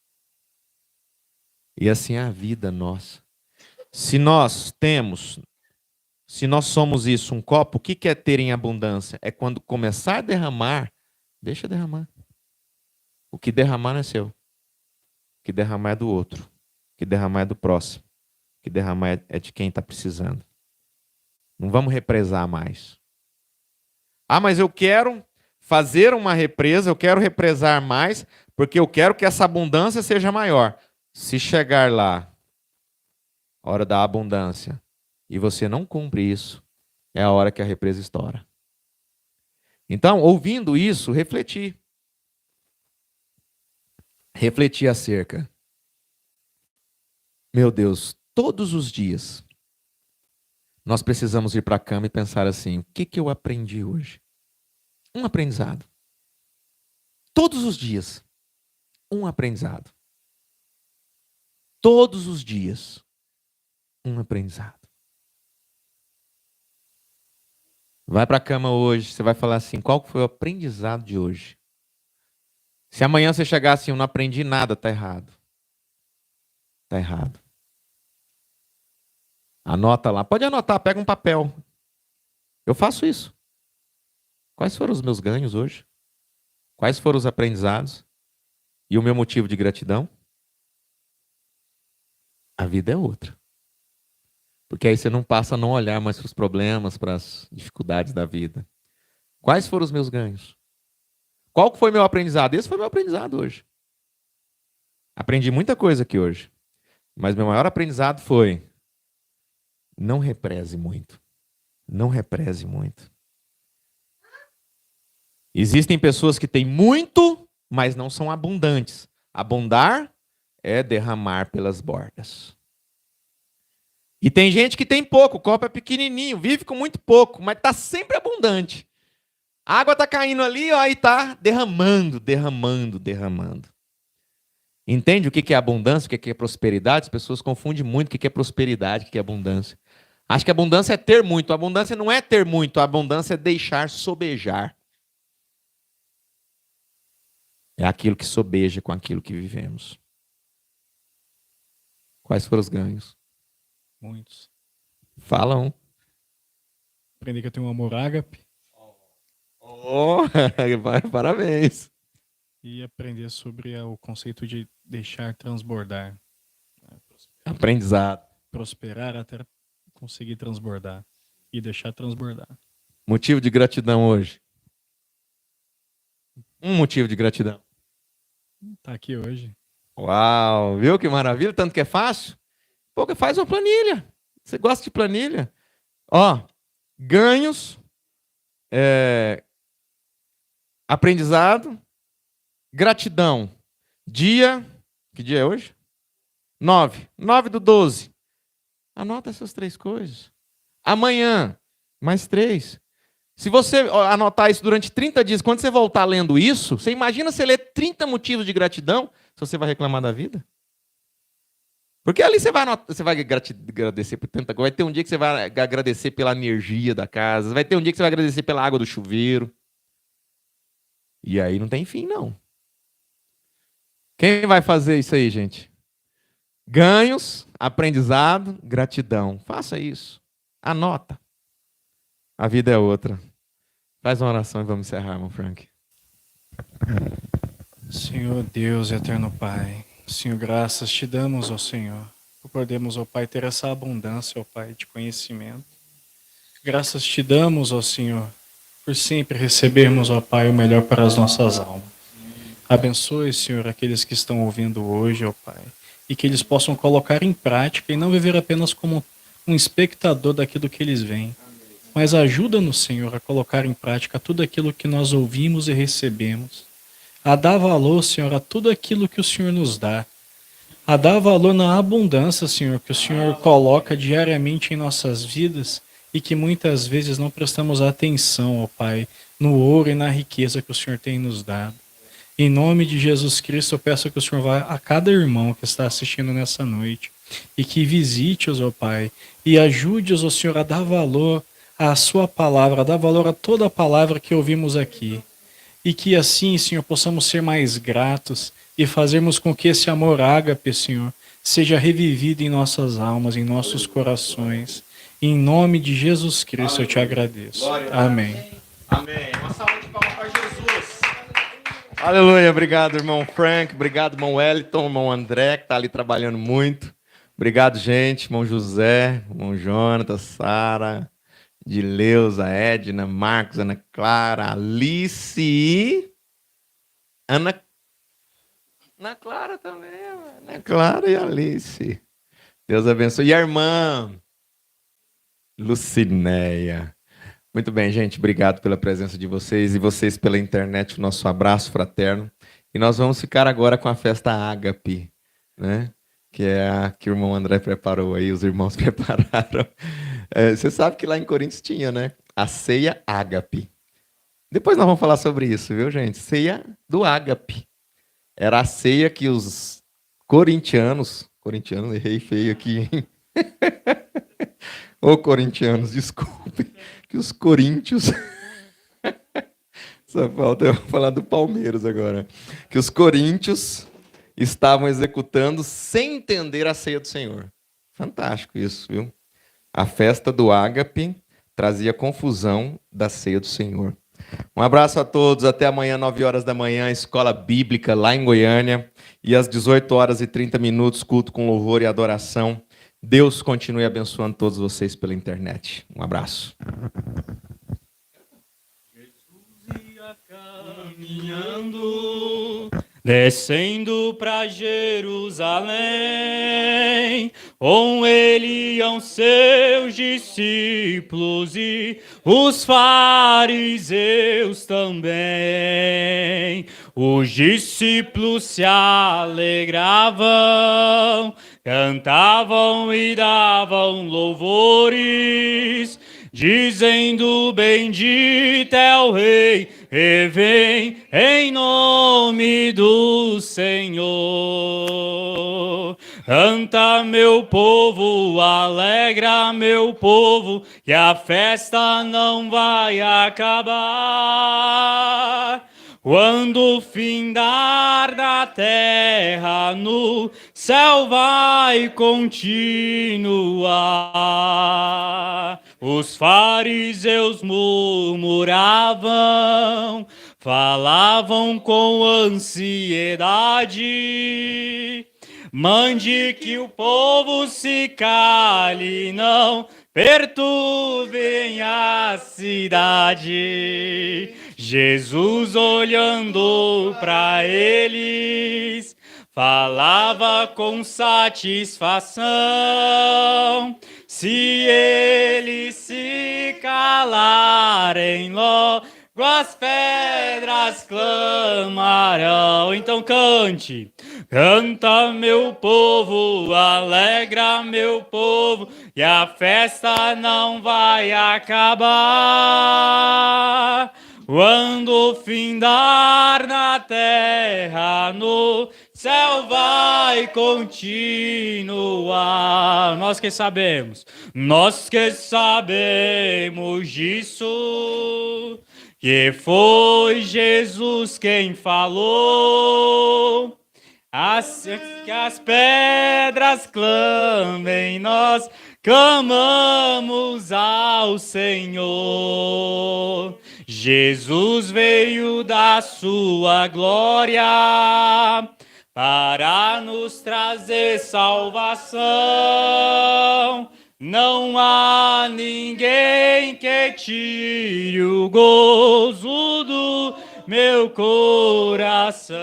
E assim é a vida nossa. Se nós somos isso, um copo, o que é ter em abundância? É quando começar a derramar, deixa derramar. O que derramar não é seu. O que derramar é do outro. O que derramar é do próximo. O que derramar é de quem está precisando. Não vamos represar mais. Ah, mas eu quero fazer uma represa, eu quero represar mais, porque eu quero que essa abundância seja maior. Se chegar lá, hora da abundância, e você não cumpre isso, é a hora que a represa estoura. Então, ouvindo isso, refleti. Refleti acerca. Meu Deus, todos os dias, nós precisamos ir para a cama e pensar assim: o que eu aprendi hoje? Um aprendizado. Todos os dias, um aprendizado. Todos os dias, um aprendizado. Vai para a cama hoje, você vai falar assim: qual foi o aprendizado de hoje? Se amanhã você chegar assim: eu não aprendi nada, tá errado. Tá errado. Anota lá. Pode anotar, pega um papel. Eu faço isso. Quais foram os meus ganhos hoje? Quais foram os aprendizados? E o meu motivo de gratidão? A vida é outra. Porque aí você não passa a não olhar mais para os problemas, para as dificuldades da vida. Quais foram os meus ganhos? Qual foi meu aprendizado? Esse foi meu aprendizado hoje. Aprendi muita coisa aqui hoje. Mas meu maior aprendizado foi: não represe muito. Não represe muito. Existem pessoas que têm muito, mas não são abundantes. Abundar é derramar pelas bordas. E tem gente que tem pouco, o copo é pequenininho, vive com muito pouco, mas está sempre abundante. A água está caindo ali, ó, e está derramando, derramando, derramando. Entende o que é abundância, o que é prosperidade? As pessoas confundem muito o que é prosperidade, o que é abundância. Acho que abundância é ter muito. A abundância não é ter muito, a abundância é deixar sobejar. É aquilo que sobeja com aquilo que vivemos. Quais foram os ganhos? Muitos. Fala um. Aprendi que eu tenho um amor ágape Oh, parabéns. e aprender sobre o conceito de deixar transbordar. Aprendizado. Prosperar até conseguir transbordar. E deixar transbordar. Motivo de gratidão hoje. Um motivo de gratidão. Tá aqui hoje. Uau, viu que maravilha? Tanto que é fácil. Pô, faz uma planilha. Você gosta de planilha? Ó, ganhos, aprendizado, gratidão. Dia, que dia é hoje? 9/12. Anota essas 3 coisas. Amanhã, mais 3. Se você anotar isso durante 30 dias, quando você voltar lendo isso, você imagina você ler 30 motivos de gratidão, se você vai reclamar da vida? Porque ali você vai agradecer por tanta coisa. Vai ter um dia que você vai agradecer pela energia da casa. Vai ter um dia que você vai agradecer pela água do chuveiro. E aí não tem fim, não. Quem vai fazer isso aí, gente? Ganhos, aprendizado, gratidão. Faça isso. Anota. A vida é outra. Faz uma oração e vamos encerrar, irmão Frank. Senhor Deus, eterno Pai, Senhor, graças te damos, ó Senhor, por podermos, ó Pai, ter essa abundância, ó Pai, de conhecimento. Graças te damos, ó Senhor, por sempre recebermos, ó Pai, o melhor para as nossas almas. Abençoe, Senhor, aqueles que estão ouvindo hoje, ó Pai, e que eles possam colocar em prática e não viver apenas como um espectador daquilo que eles veem. Mas ajuda-nos, Senhor, a colocar em prática tudo aquilo que nós ouvimos e recebemos. A dar valor, Senhor, a tudo aquilo que o Senhor nos dá. A dar valor na abundância, Senhor, que o Senhor coloca diariamente em nossas vidas e que muitas vezes não prestamos atenção, ó Pai, no ouro e na riqueza que o Senhor tem nos dado. Em nome de Jesus Cristo, eu peço que o Senhor vá a cada irmão que está assistindo nessa noite e que visite-os, ó Pai, e ajude-os, ó Senhor, a dar valor à sua palavra, a dar valor a toda a palavra que ouvimos aqui. E que assim, Senhor, possamos ser mais gratos e fazermos com que esse amor ágape, Senhor, seja revivido em nossas almas, em nossos corações. Em nome de Jesus Cristo eu te agradeço. Amém. Amém. Uma salva de palmas para Jesus. Aleluia. Obrigado, irmão Frank. Obrigado, irmão Wellington, irmão André, que está ali trabalhando muito. Obrigado, gente. Irmão José, irmão Jonathan, Sara, Dileuza, Edna, Marcos, Ana Clara, Alice e Ana Ana Clara também, mano. Ana Clara e Alice. Deus abençoe. E a irmã Lucinéia. Muito bem, gente. Obrigado pela presença de vocês e vocês pela internet. O nosso abraço fraterno. E nós vamos ficar agora com a festa Ágape, né? Que é a que o irmão André preparou aí, os irmãos prepararam. Você sabe que lá em Coríntios tinha, né? A ceia Ágape. Depois nós vamos falar sobre isso, viu, gente? Ceia do Ágape. Era a ceia que os corintianos, errei feio aqui, hein? Ô corintianos, desculpe, que os coríntios, só falta eu falar do Palmeiras agora, que os coríntios estavam executando sem entender a ceia do Senhor. Fantástico isso, viu? A festa do Ágape trazia confusão da ceia do Senhor. Um abraço a todos, até amanhã, 9 horas da manhã, Escola Bíblica, lá em Goiânia, e às 18 horas e 30 minutos, culto com louvor e adoração. Deus continue abençoando todos vocês pela internet. Um abraço. Caminhando, descendo para Jerusalém, com ele iam seus discípulos e os fariseus também. Os discípulos se alegravam, cantavam e davam louvores, dizendo: bendito é o Rei, e vem em nome do Senhor. Canta, meu povo, alegra, meu povo, que a festa não vai acabar. Quando findar da terra, no céu vai continuar. Os fariseus murmuravam, falavam com ansiedade. Mande que o povo se cale, não perturbem a cidade. Jesus, olhando para eles, falava com satisfação. Se eles se calarem, logo as pedras clamarão. Então cante. Canta, meu povo, alegra, meu povo, e a festa não vai acabar. Quando findar na terra, no céu vai continuar. Nós que sabemos disso, que foi Jesus quem falou. Assim que as pedras clamem, nós clamamos ao Senhor. Jesus veio da sua glória para nos trazer salvação. Não há ninguém que tire o gozo do meu coração.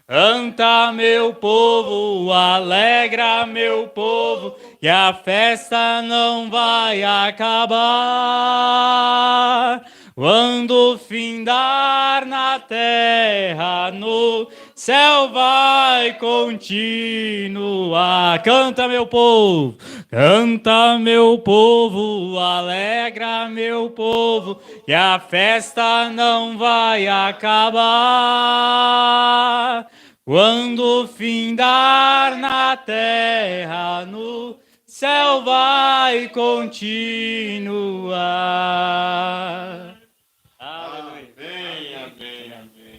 Canta, meu povo, alegra, meu povo, que a festa não vai acabar. Quando findar na terra, no céu vai continuar. Canta, meu povo, alegra, meu povo, que a festa não vai acabar. Quando findar na terra, no céu vai continuar.